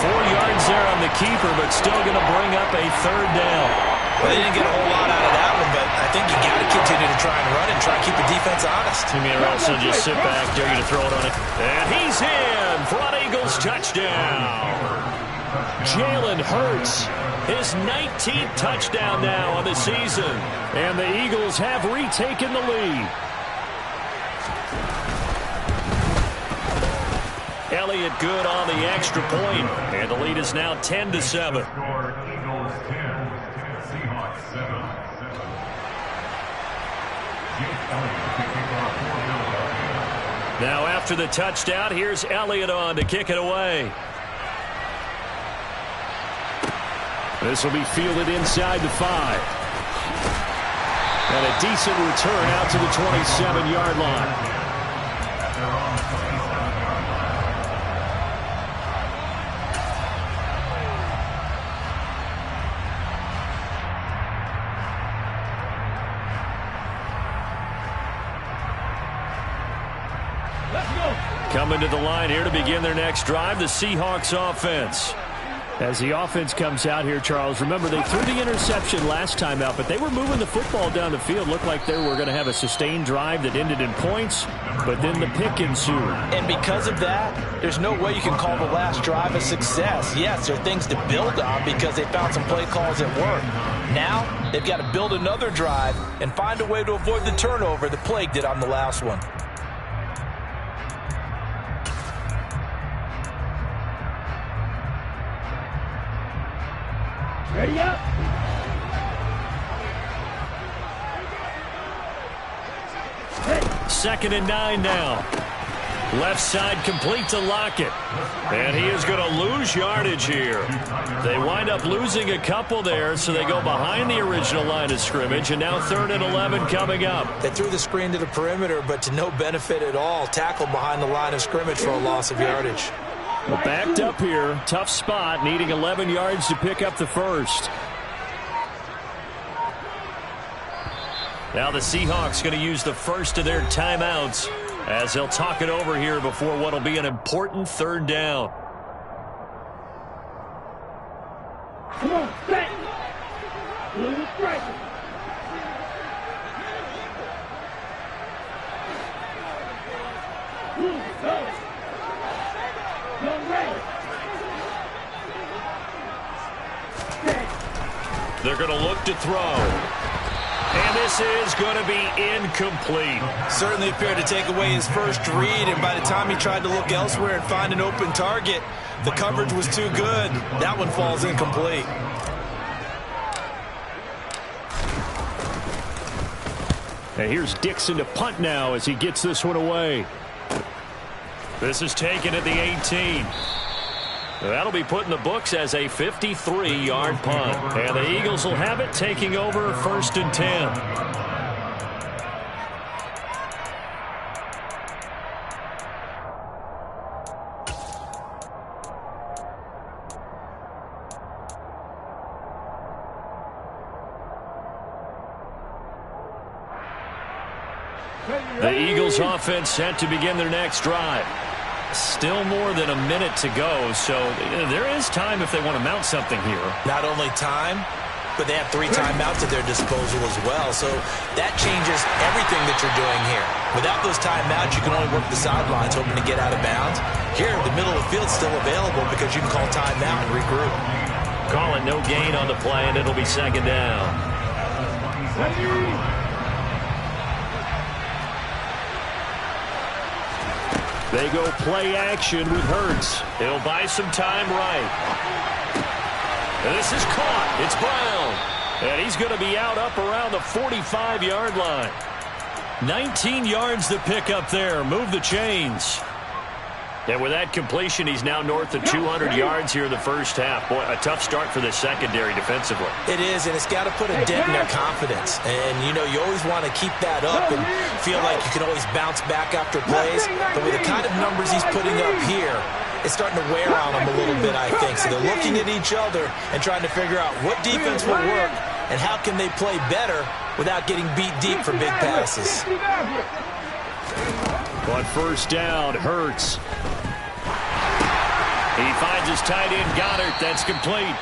4 yards there on the keeper, but still going to bring up a 3rd down. Well, they didn't get a whole lot out of that one, but I think you got to continue to try and run and try and keep the defense honest. You mean also just sit back, dare you to throw it on it. And he's in for an Eagles touchdown. Jalen Hurts, his 19th touchdown now on the season. And the Eagles have retaken the lead. Elliott good on the extra point, and the lead is now 10-7. Score Eagles 10, Seahawks 7. Now after the touchdown, here's Elliott on to kick it away. This will be fielded inside the 5. And a decent return out to the 27-yard line. Coming to the line here to begin their next drive, the Seahawks offense. As the offense comes out here, Charles, remember they threw the interception last time out, but they were moving the football down the field. Looked like they were going to have a sustained drive that ended in points, but then the pick ensued. And because of that, there's no way you can call the last drive a success. Yes, there are things to build on because they found some play calls that work. Now, they've got to build another drive and find a way to avoid the turnover that plagued it on the last one. Ready up. Second and 9 now. Left side complete to Lockett. And he is going to lose yardage here. They wind up losing a couple there, so they go behind the original line of scrimmage, and now 3rd and 11 coming up. They threw the screen to the perimeter, but to no benefit at all. Tackled behind the line of scrimmage for a loss of yardage. Well, backed up here, tough spot, needing 11 yards to pick up the first. Now the Seahawks going to use the first of their timeouts as they'll talk it over here before what will be an important 3rd down. Come on, set. Little striker. They're going to look to throw. And this is going to be incomplete. Certainly appeared to take away his first read, and by the time he tried to look elsewhere and find an open target, the coverage was too good. That one falls incomplete. And here's Dixon to punt now as he gets this one away. This is taken at the 18. That'll be put in the books as a 53-yard punt. And the Eagles will have it, taking over 1st and 10. The Eagles offense set to begin their next drive. Still more than a minute to go, so there is time if they want to mount something here. Not only time, but they have 3 timeouts at their disposal as well, so that changes everything that you're doing here. Without those timeouts, you can only work the sidelines hoping to get out of bounds. Here, the middle of the field's still available because you can call timeout and regroup. Call it no gain on the play, and it'll be 2nd down. They go play action with Hurts. He'll buy some time right. And this is caught. It's Brown. And he's going to be out up around the 45-yard line. 19 yards to pick up there. Move the chains. And with that completion, he's now north of 200 yards here in the first half. Boy, a tough start for the secondary defensively. It is, and it's got to put a dent in their confidence. And, you know, you always want to keep that up and feel like you can always bounce back after plays. But with the kind of numbers he's putting up here, it's starting to wear on them a little bit, I think. So they're looking at each other and trying to figure out what defense will work and how can they play better without getting beat deep for big passes. On 1st down, Hurts. He finds his tight end, Goddard. That's complete.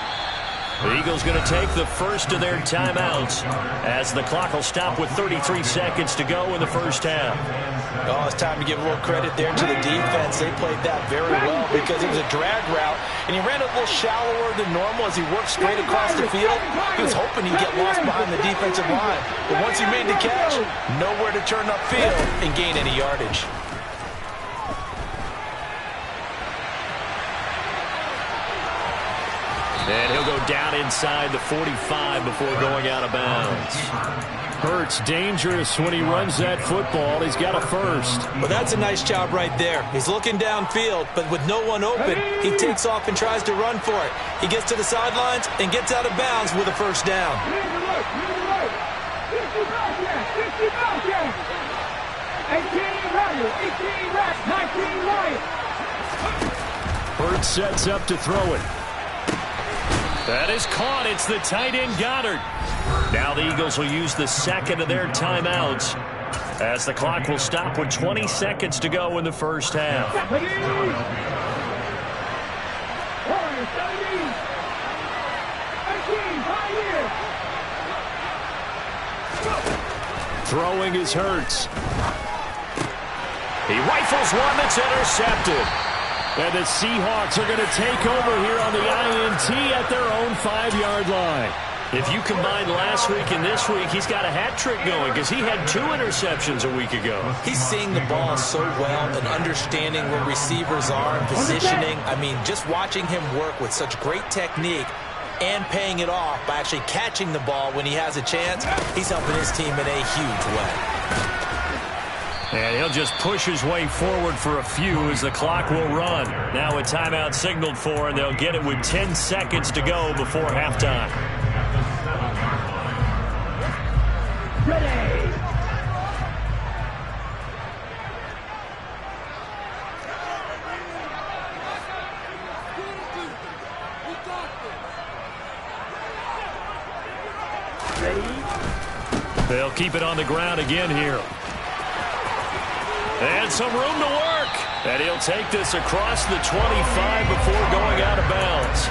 The Eagles going to take the first of their timeouts as the clock will stop with 33 seconds to go in the first half. Oh, it's time to give a little credit there to the defense. They played that very well because it was a drag route, and he ran a little shallower than normal as he worked straight across the field. He was hoping he'd get lost behind the defensive line. But once he made the catch, nowhere to turn upfield and gain any yardage. down inside the 45 before going out of bounds. Hurts dangerous when he runs that football. He's got a first. Well, that's a nice job right there. He's looking downfield, but with no one open, he takes off and tries to run for it. He gets to the sidelines and gets out of bounds with a first down. 18 right, 19 right. Hurts sets up to throw it. That is caught. It's the tight end Goddard. Now the Eagles will use the second of their timeouts as the clock will stop with 20 seconds to go in the first half. Throwing is Hurts. He rifles one that's intercepted. And the Seahawks are going to take over here on the INT at their own 5-yard line. If you combine last week and this week, he's got a hat trick going because he had 2 interceptions a week ago. He's seeing the ball so well and understanding where receivers are and positioning. I mean, just watching him work with such great technique and paying it off by actually catching the ball when he has a chance, he's helping his team in a huge way. And he'll just push his way forward for a few as the clock will run. Now a timeout signaled for, and they'll get it with 10 seconds to go before halftime. Ready. They'll keep it on the ground again here. And some room to work. And he'll take this across the 25 before going out of bounds.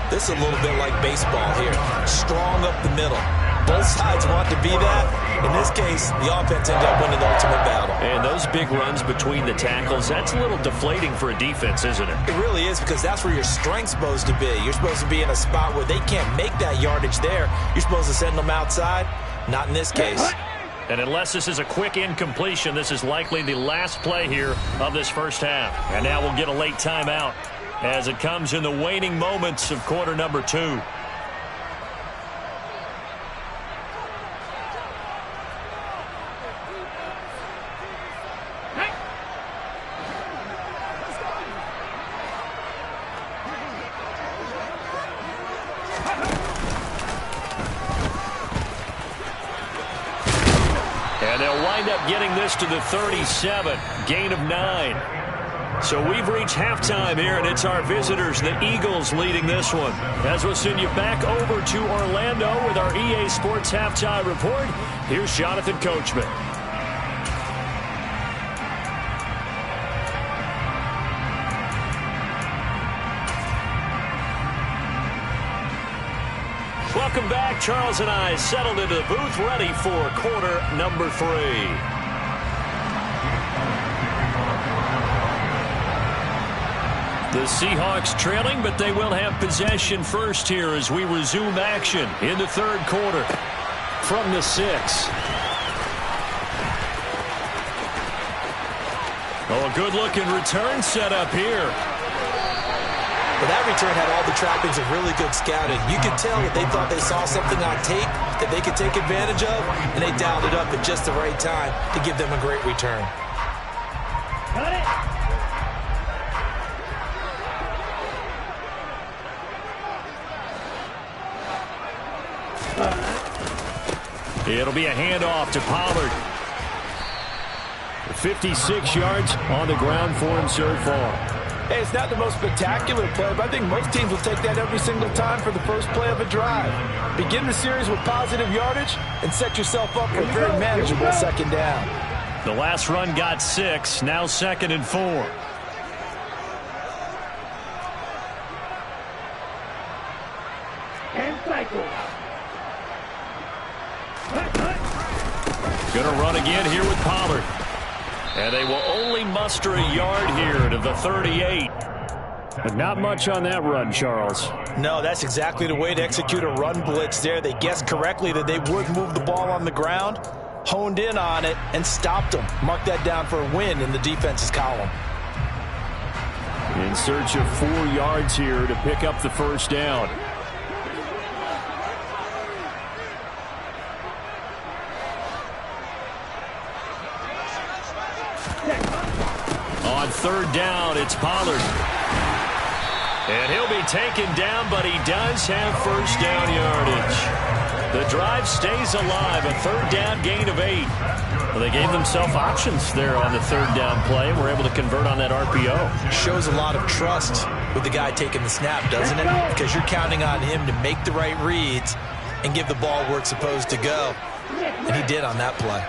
This is a little bit like baseball here. Strong up the middle. Both sides want to be that. In this case, the offense ended up winning the ultimate battle. And those big runs between the tackles, that's a little deflating for a defense, isn't it? It really is, because that's where your strength's supposed to be. You're supposed to be in a spot where they can't make that yardage there. You're supposed to send them outside. Not in this case. And unless this is a quick incompletion, this is likely the last play here of this first half. And now we'll get a late timeout as it comes in the waning moments of quarter number 2. And they'll wind up getting this to the 37, gain of 9. So we've reached halftime here, and it's our visitors, the Eagles, leading this one. As we'll send you back over to Orlando with our EA Sports Halftime Report, here's Jonathan Coachman. Welcome back. Charles and I settled into the booth, ready for quarter number 3. The Seahawks trailing, but they will have possession first here as we resume action in the third quarter from the 6. Oh, a good-looking return set up here. But that return had all the trappings of really good scouting. You could tell that they thought they saw something on tape that they could take advantage of, and they dialed it up at just the right time to give them a great return. Got it. It'll be a handoff to Pollard. 56 yards on the ground for him so far. Hey, it's not the most spectacular play, but I think most teams will take that every single time for the first play of a drive. Begin the series with positive yardage and set yourself up for a very manageable second down. The last run got 6, now 2nd and 4. And cycle. Gonna run again here with Pollard. And they will only muster a yard here to the 38. But not much on that run, Charles. No, that's exactly the way to execute a run blitz there. They guessed correctly that they would move the ball on the ground, honed in on it, and stopped them. Mark that down for a win in the defense's column. In search of 4 yards here to pick up the first down. on third down, it's Pollard. And he'll be taken down, but he does have first down yardage. The drive stays alive, a third down gain of 8. Well, they gave themselves options there on the third down play, and were able to convert on that RPO. Shows a lot of trust with the guy taking the snap, doesn't it? Because you're counting on him to make the right reads and give the ball where it's supposed to go. And he did on that play.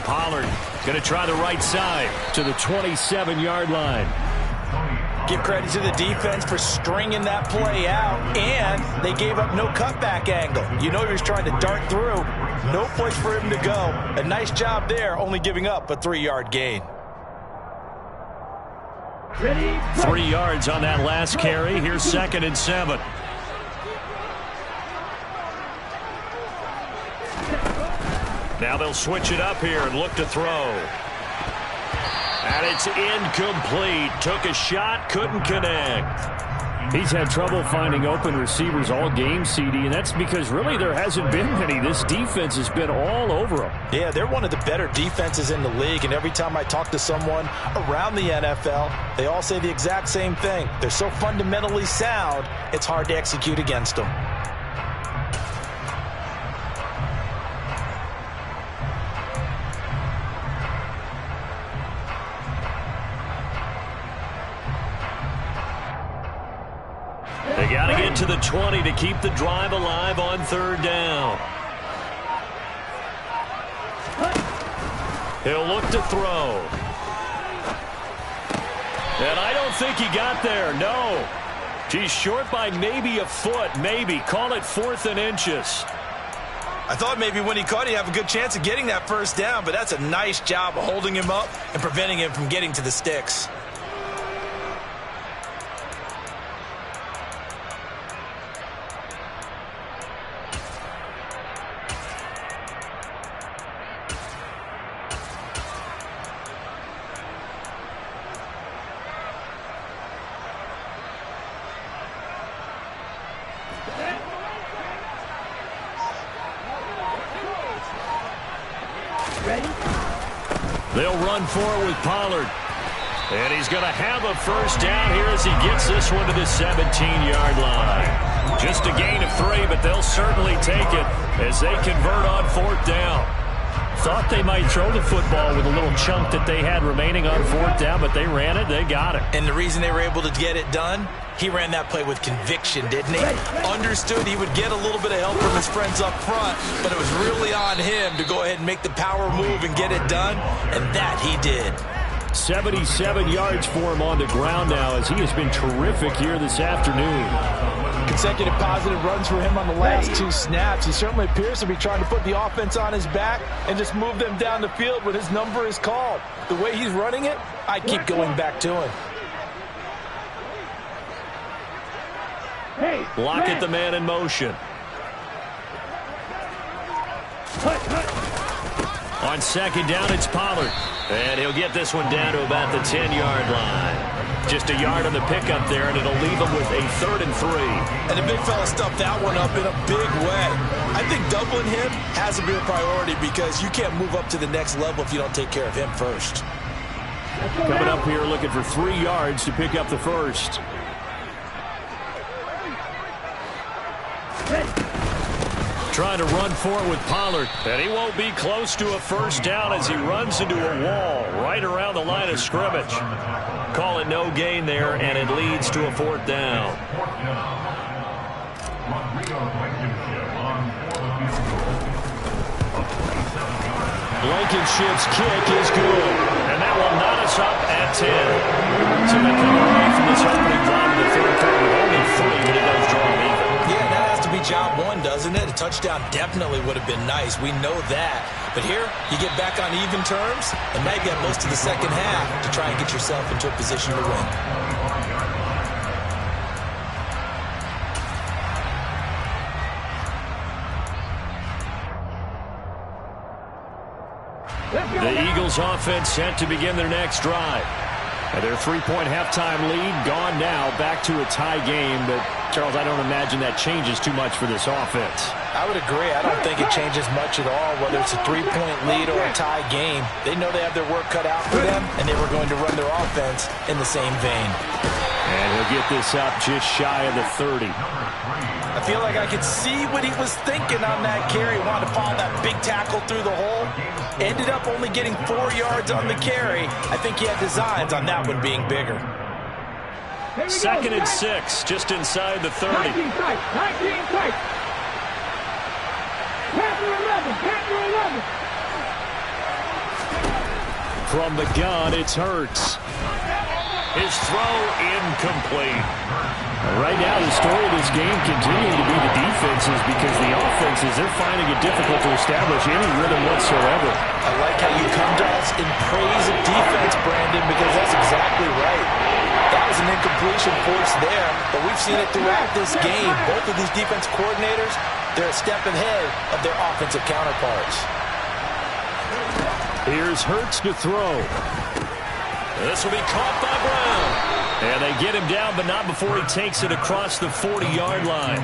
Pollard going to try the right side to the 27-yard line. Give credit to the defense for stringing that play out, and they gave up no cutback angle. You know he was trying to dart through. No place for him to go. A nice job there, only giving up a 3-yard gain. 3 yards on that last carry. Here's 2nd and 7. Now they'll switch it up here and look to throw. And it's incomplete. Took a shot, couldn't connect. He's had trouble finding open receivers all game, CD, and that's because really there hasn't been many. This defense has been all over him. Yeah, they're one of the better defenses in the league, and every time I talk to someone around the NFL, they all say the exact same thing. They're so fundamentally sound, it's hard to execute against them. They got to get to the 20 to keep the drive alive on third down. He'll look to throw. And I don't think he got there, no. He's short by maybe a foot, maybe. Call it 4th and inches. I thought maybe when he caught, he'd have a good chance of getting that first down, but that's a nice job of holding him up and preventing him from getting to the sticks. They'll run forward with Pollard. And he's going to have a first down here as he gets this one to the 17-yard line. Just a gain of 3, but they'll certainly take it as they convert on 4th down. Thought they might throw the football with a little chunk that they had remaining on 4th down, but they ran it, they got it. And the reason they were able to get it done, he ran that play with conviction, didn't he? Understood he would get a little bit of help from his friends up front, but it was really on him to go ahead and make the power move and get it done, and that he did. 77 yards for him on the ground now as he has been terrific here this afternoon. Consecutive positive runs for him on the last 2 snaps. He certainly appears to be trying to put the offense on his back and just move them down the field when his number is called. The way he's running it, I keep going back to him. Lockett the man in motion. On 2nd down, it's Pollard. And he'll get this one down to about the 10-yard line. Just a yard on the pickup there, and it'll leave him with a 3rd and 3. And the big fella stuffed that one up in a big way. I think doubling him has to be a priority because you can't move up to the next level if you don't take care of him first. Coming up here looking for 3 yards to pick up the first. Trying to run for it with Pollard, and he won't be close to a first down as he runs into a wall right around the line of scrimmage. Call it no gain there, and it leads to a 4th down. Blankenship's kick is good, and that will knot us up at 10. So they come away from this opening drive in the 3rd quarter with only 3, but it does draw them even. Yeah, that has to be job 1, doesn't it? A touchdown definitely would have been nice. We know that. But here, you get back on even terms and maybe have most of the second half to try and get yourself into a position to win. The Eagles offense set to begin their next drive. And their three-point halftime lead gone now, back to a tie game. But, Charles, I don't imagine that changes too much for this offense. I would agree. I don't think it changes much at all, whether it's a three-point lead or a tie game. They know they have their work cut out for them, and they were going to run their offense in the same vein. And he'll get this up just shy of the 30. I feel like I could see what he was thinking on that carry. Wanted to follow that big tackle through the hole. Ended up only getting 4 yards on the carry. I think he had designs on that one being bigger. 2nd and 6, just inside the 30. 19 tight. 19 tight. Panther 11. Panther 11. From the gun, it's Hurts. His throw incomplete. Right now, the story of this game continuing to be the defenses, because the offenses, they're finding it difficult to establish any rhythm whatsoever. I like how you come to us in praise of defense, Brandon, because that's exactly right. That was an incompletion forced there, but we've seen it throughout this game. Both of these defense coordinators, they're a step ahead of their offensive counterparts. Here's Hurts to throw. This will be caught by Brown. And they get him down, but not before he takes it across the 40-yard line.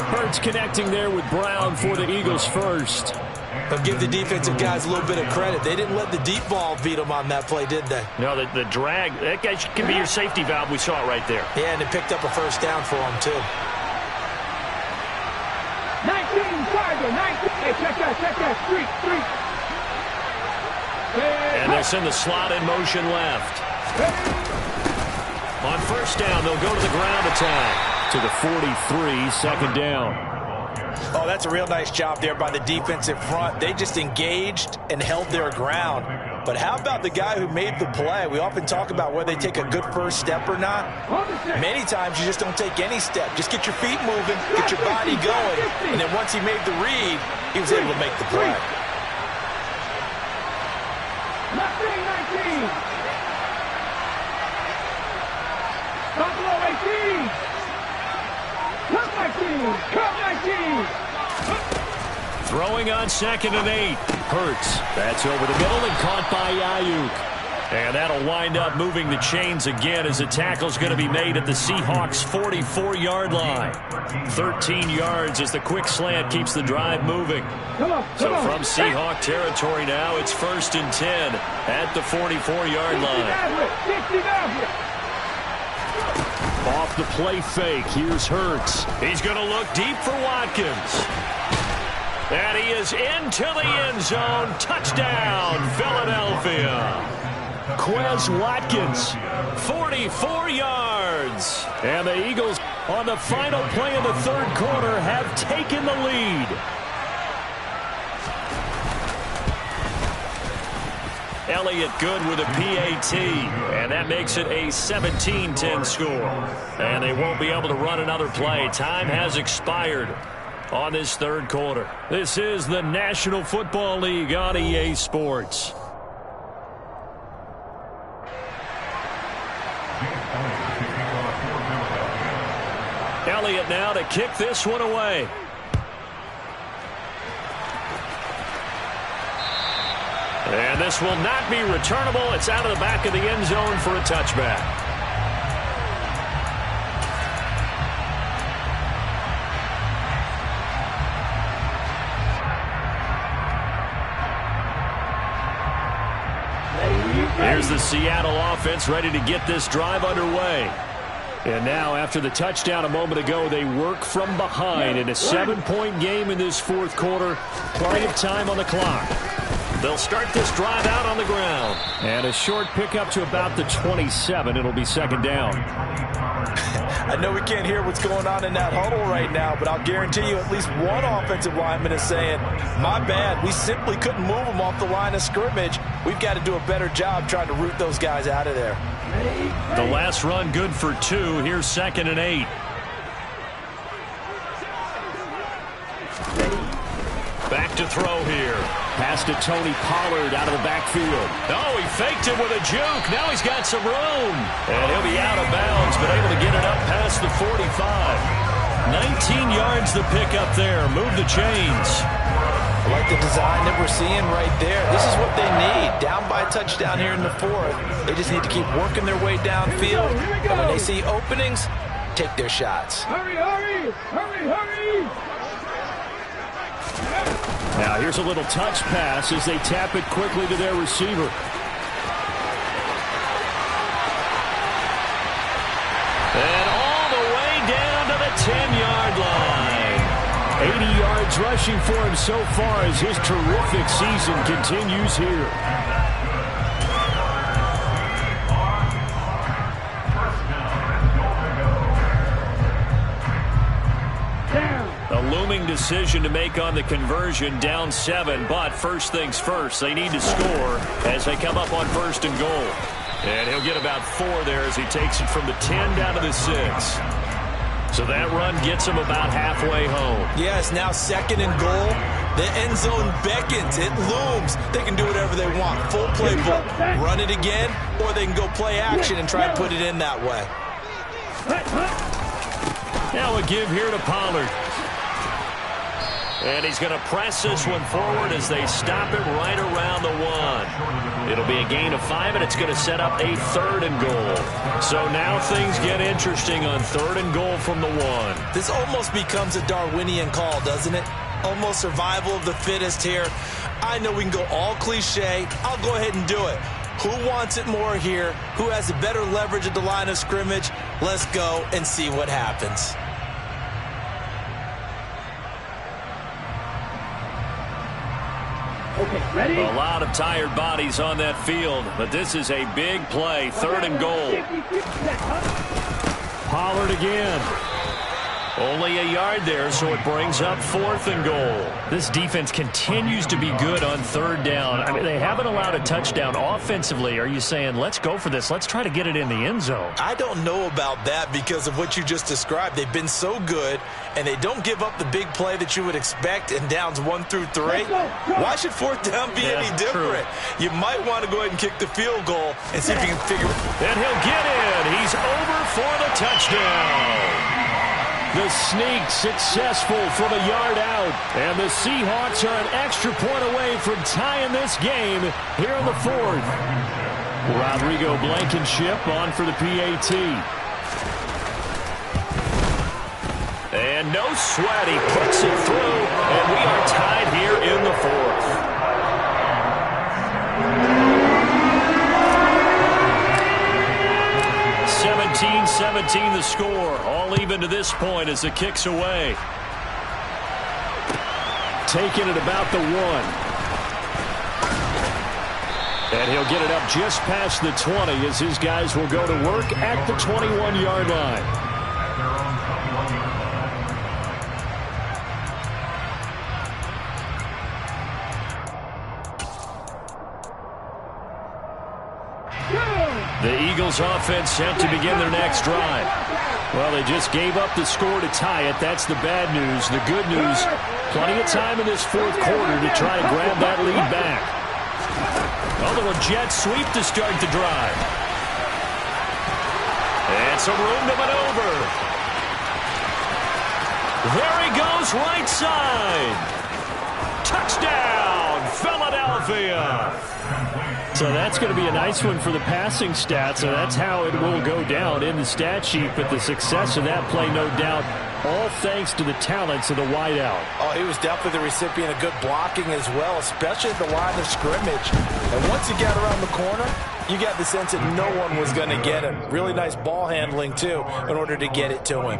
Hurts connecting there with Brown for the Eagles first. But give the defensive guys a little bit of credit. They didn't let the deep ball beat them on that play, did they? No, the drag, that guy can be your safety valve. We saw it right there. Yeah, and it picked up a first down for him, too. 19 Tiger. 19. Hey, check that. Street. And they'll send the slot in motion left. On first down, they'll go to the ground attack. To the 43, second down. Oh, that's a real nice job there by the defensive front. They just engaged and held their ground. But how about the guy who made the play? We often talk about whether they take a good first step or not. Many times you just don't take any step. Just get your feet moving, get your body going. And then once he made the read, he was able to make the play. 19. Buffalo 18. Cut 19. Throwing on 2nd and 8. Hurts. That's over the middle and caught by Ayuk. And that'll wind up moving the chains again as the tackle's going to be made at the Seahawks' 44-yard line. 13 yards as the quick slant keeps the drive moving. So from Seahawk territory now, it's 1st and 10 at the 44-yard line. Off the play fake, here's Hurts. He's going to look deep for Watkins. And he is into the end zone. Touchdown, Philadelphia. Quez Watkins, 44 yards. And the Eagles, on the final play of the third quarter, have taken the lead. Elliott good with a PAT, and that makes it a 17-10 score. And they won't be able to run another play. Time has expired on this third quarter. This is the National Football League on EA Sports. Elliott now to kick this one away. And this will not be returnable. It's out of the back of the end zone for a touchback. Here's the Seattle offense ready to get this drive underway. And now, after the touchdown a moment ago, they work from behind in a 7-point game in this fourth quarter. Plenty of time on the clock. They'll start this drive out on the ground. And a short pickup to about the 27. It'll be second down. I know we can't hear what's going on in that huddle right now, but I'll guarantee you at least one offensive lineman is saying, my bad, we simply couldn't move them off the line of scrimmage. We've got to do a better job trying to root those guys out of there. The last run good for 2. Here's 2nd and 8. Back to throw here. Pass to Tony Pollard out of the backfield. Oh, he faked it with a juke. Now he's got some room. And he'll be out of bounds, but able to get it up past the 45. 19 yards the pick up there. Move the chains. I like the design that we're seeing right there. This is what they need. Down by a touchdown here in the fourth. They just need to keep working their way downfield. And when they see openings, take their shots. Hurry, hurry, hurry, hurry. Now here's a little touch pass as they tap it quickly to their receiver. And all the way down to the 10-yard line. 80 yards rushing for him so far as his terrific season continues here. A looming decision to make on the conversion, down 7, but first things first, they need to score as they come up on 1st and goal. And he'll get about 4 there as he takes it from the 10 down to the 6. So that run gets him about halfway home. Yes, now 2nd and goal. The end zone beckons. It looms. They can do whatever they want. Full playbook. Run it again, or they can go play action and try and put it in that way. Now a give here to Pollard. And he's going to press this one forward as they stop it right around the 1. It'll be a gain of 5, and it's going to set up a 3rd and goal. So now things get interesting on 3rd and goal from the 1. This almost becomes a Darwinian call, doesn't it? Almost survival of the fittest here. I know we can go all cliche. I'll go ahead and do it. Who wants it more here? Who has a better leverage at the line of scrimmage? Let's go and see what happens. Okay, ready? A lot of tired bodies on that field, but this is a big play. 3rd and goal. Pollard again. Only a yard there, so it brings up 4th and goal. This defense continues to be good on 3rd down. I mean, they haven't allowed a touchdown offensively. Are you saying, let's go for this? Let's try to get it in the end zone. I don't know about that because of what you just described. They've been so good, and they don't give up the big play that you would expect in downs 1 through 3. Why should 4th down be any different? True. You might want to go ahead and kick the field goal and see if you can figure it out. And he'll get in. He's over for the touchdown. The sneak successful from a yard out. And the Seahawks are an extra point away from tying this game here in the 4th. Rodrigo Blankenship on for the PAT. And no sweat. He puts it through. And we are tied here in the 4th. 17-17 the score. All even to this point as the kick's away. Taking it about the 1. And he'll get it up just past the 20 as his guys will go to work at the 21-yard line. The Eagles offense set to begin their next drive. Well, they just gave up the score to tie it. That's the bad news. The good news, plenty of time in this 4th quarter to try to grab that lead back. A little jet sweep to start the drive. And some room to maneuver. There he goes, right side. Touchdown, Philadelphia. So that's going to be a nice one for the passing stats, so that's how it will go down in the stat sheet. But the success of that play, no doubt, all thanks to the talents of the wideout. Oh, he was definitely the recipient of good blocking as well, especially at the line of scrimmage. And once he got around the corner, you got the sense that no one was going to get him. Really nice ball handling, too, in order to get it to him.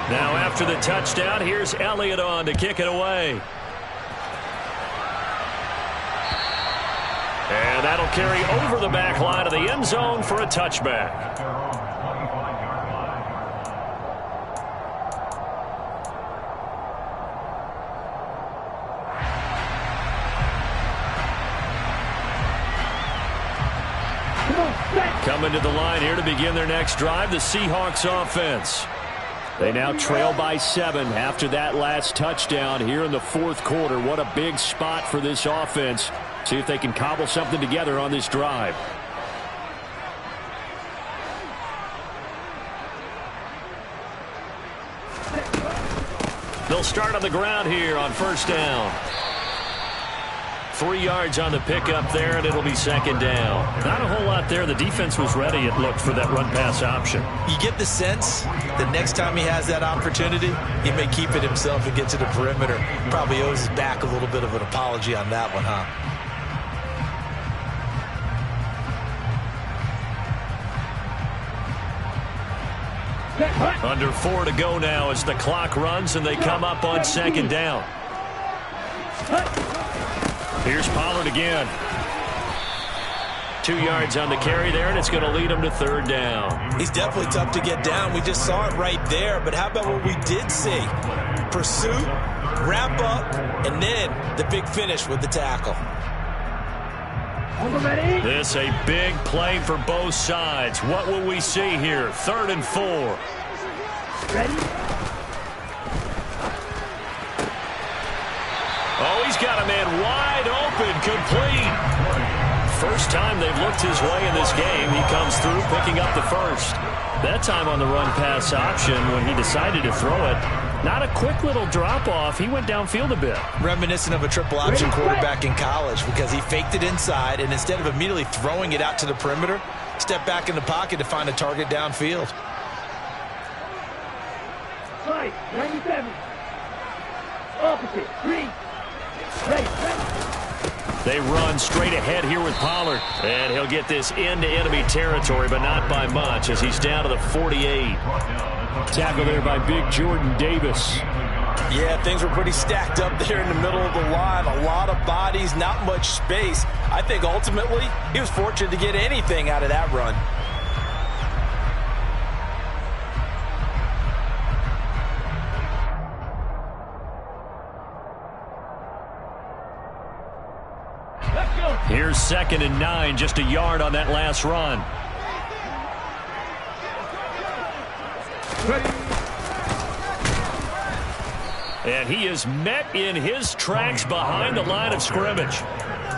Now after the touchdown, here's Elliott on to kick it away. And that'll carry over the back line of the end zone for a touchback. Coming to the line here to begin their next drive, the Seahawks offense. They now trail by 7 after that last touchdown here in the 4th quarter. What a big spot for this offense. See if they can cobble something together on this drive. They'll start on the ground here on first down. 3 yards on the pickup there, and it'll be second down. Not a whole lot there. The defense was ready, it looked, for that run-pass option. You get the sense that next time he has that opportunity, he may keep it himself and get to the perimeter. Probably owes his back a little bit of an apology on that one, huh? Under 4 to go now as the clock runs and they come up on second down. Here's Pollard again. 2 yards on the carry there, and it's going to lead him to third down. He's definitely tough to get down. We just saw it right there. But how about what we did see? Pursuit, wrap up, and then the big finish with the tackle. This a big play for both sides. What will we see here? 3rd and 4. Ready? Oh, he's got a man wide open, complete. First time they've looked his way in this game. He comes through picking up the first. That time on the run pass option when he decided to throw it. Not a quick little drop-off. He went downfield a bit. Reminiscent of a triple option quarterback in college because he faked it inside, and instead of immediately throwing it out to the perimeter, stepped back in the pocket to find a target downfield. 97. Opposite. 3. Ready. They run straight ahead here with Pollard. And he'll get this into enemy territory, but not by much as he's down to the 48. Tackle there by big Jordan Davis. Yeah, things were pretty stacked up there in the middle of the line. A lot of bodies, not much space. I think ultimately he was fortunate to get anything out of that run. Here's 2nd and 9, just a yard on that last run. And he is met in his tracks behind the line of scrimmage.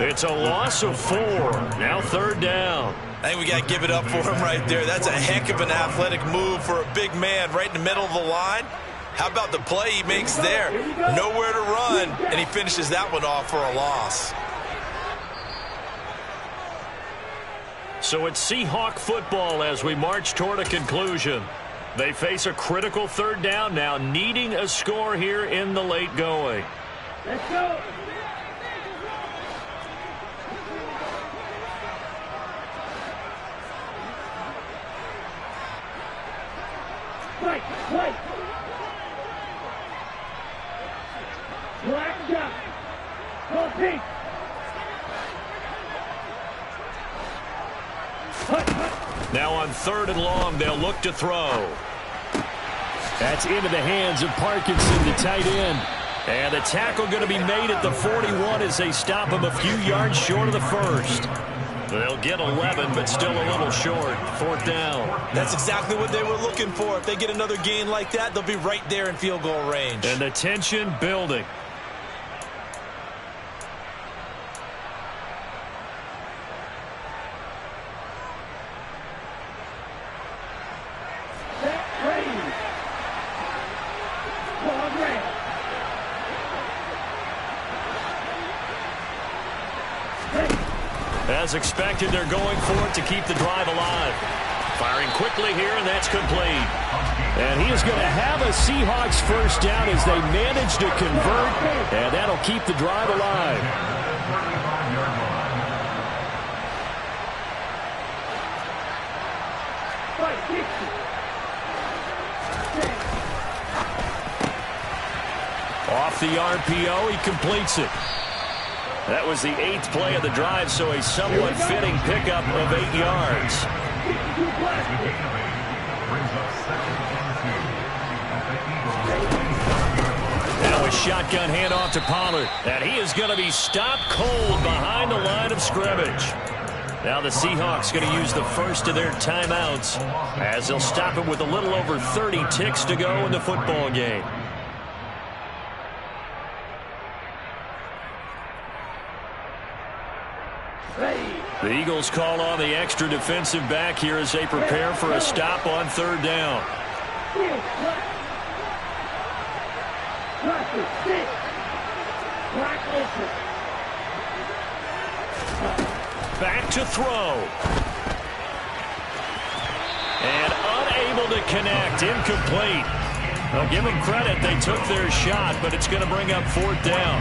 It's a loss of 4. Now 3rd down. I think we got to give it up for him right there. That's a heck of an athletic move for a big man right in the middle of the line. How about the play he makes there? Nowhere to run, and he finishes that one off for a loss. So it's Seahawk football as we march toward a conclusion. They face a critical 3rd down now, needing a score here in the late going. Let's go. White. Black jump. Go pink. Now on 3rd and long, they'll look to throw. That's into the hands of Parkinson, the tight end. And the tackle going to be made at the 41 as they stop him a few yards short of the first. They'll get 11, but still a little short. 4th down. That's exactly what they were looking for. If they get another gain like that, they'll be right there in field goal range. And the tension building. As expected, they're going for it to keep the drive alive. Firing quickly here, and that's complete. And he is going to have a Seahawks first down as they manage to convert, and that'll keep the drive alive. Off the RPO, he completes it. That was the 8th play of the drive, so a somewhat fitting pickup of 8 yards. Now a shotgun handoff to Pollard, and he is going to be stopped cold behind the line of scrimmage. Now the Seahawks going to use the first of their timeouts as they'll stop it with a little over 30 ticks to go in the football game. The Eagles call on the extra defensive back here as they prepare for a stop on 3rd down. Back to throw. And unable to connect. Incomplete. I'll give them credit. They took their shot, but it's going to bring up 4th down.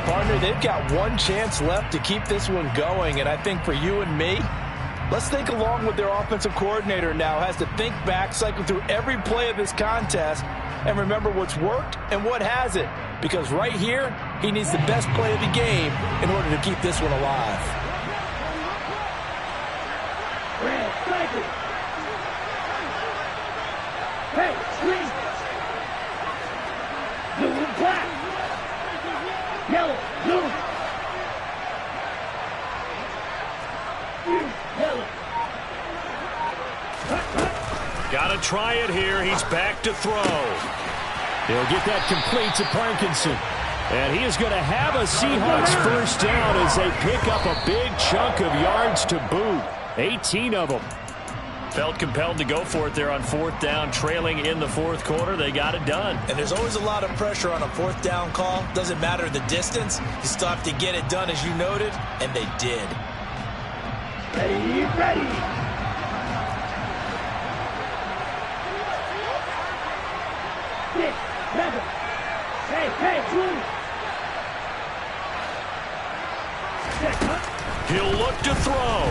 Partner, they've got one chance left to keep this one going, and I think for you and me, let's think along with their offensive coordinator now. Has to think back, cycle through every play of this contest, and remember what's worked and what hasn't. Because right here, he needs the best play of the game in order to keep this one alive. Hey, green. Blue and black. Yellow, blue. Yellow. Got to try it here. He's back to throw. He'll get that complete to Parkinson. And he is going to have a Seahawks first down as they pick up a big chunk of yards to boot. 18 of them. Felt compelled to go for it there on 4th down, trailing in the 4th quarter. They got it done. And there's always a lot of pressure on a 4th down call. Doesn't matter the distance. You still have to get it done, as you noted, and they did. Ready, ready. 6, 7. Hey, blue. He'll look to throw.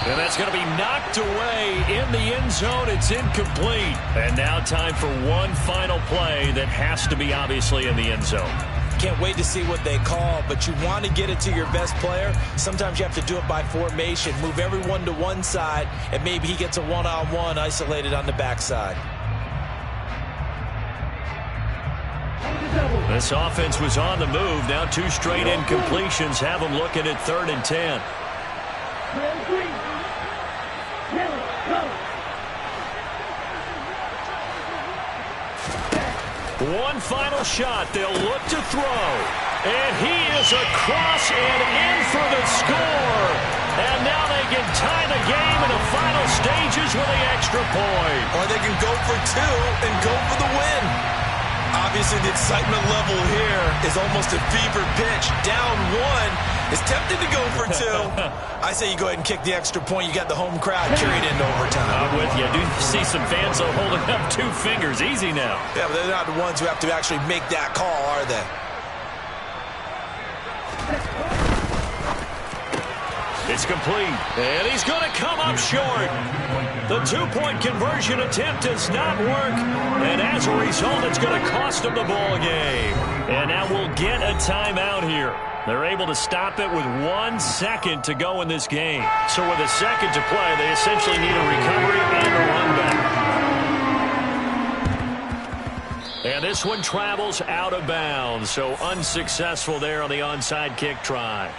And that's going to be knocked away in the end zone. It's incomplete. And now time for one final play that has to be obviously in the end zone. Can't wait to see what they call, but you want to get it to your best player. Sometimes you have to do it by formation. Move everyone to one side, and maybe he gets a one-on-one isolated on the backside. This offense was on the move. Now 2 straight incompletions have them looking at 3rd and 10. One final shot. They'll look to throw. And he is across and in for the score. And now they can tie the game in the final stages with the extra point. Or they can go for 2 and go for the win. Obviously, the excitement level here is almost a fever pitch. Down 1. It's tempting to go for 2. I say you go ahead and kick the extra point. You got the home crowd carried into overtime. I'm with you. I do see some fans holding up 2 fingers. Easy now. Yeah, but they're not the ones who have to actually make that call, are they? It's complete. And he's going to come up short. The 2-point conversion attempt does not work. And as a result, it's going to cost him the ball game. And now we'll get a timeout here. They're able to stop it with 1 second to go in this game. So with a second to play, they essentially need a recovery and a run back. And this one travels out of bounds. So unsuccessful there on the onside kick try.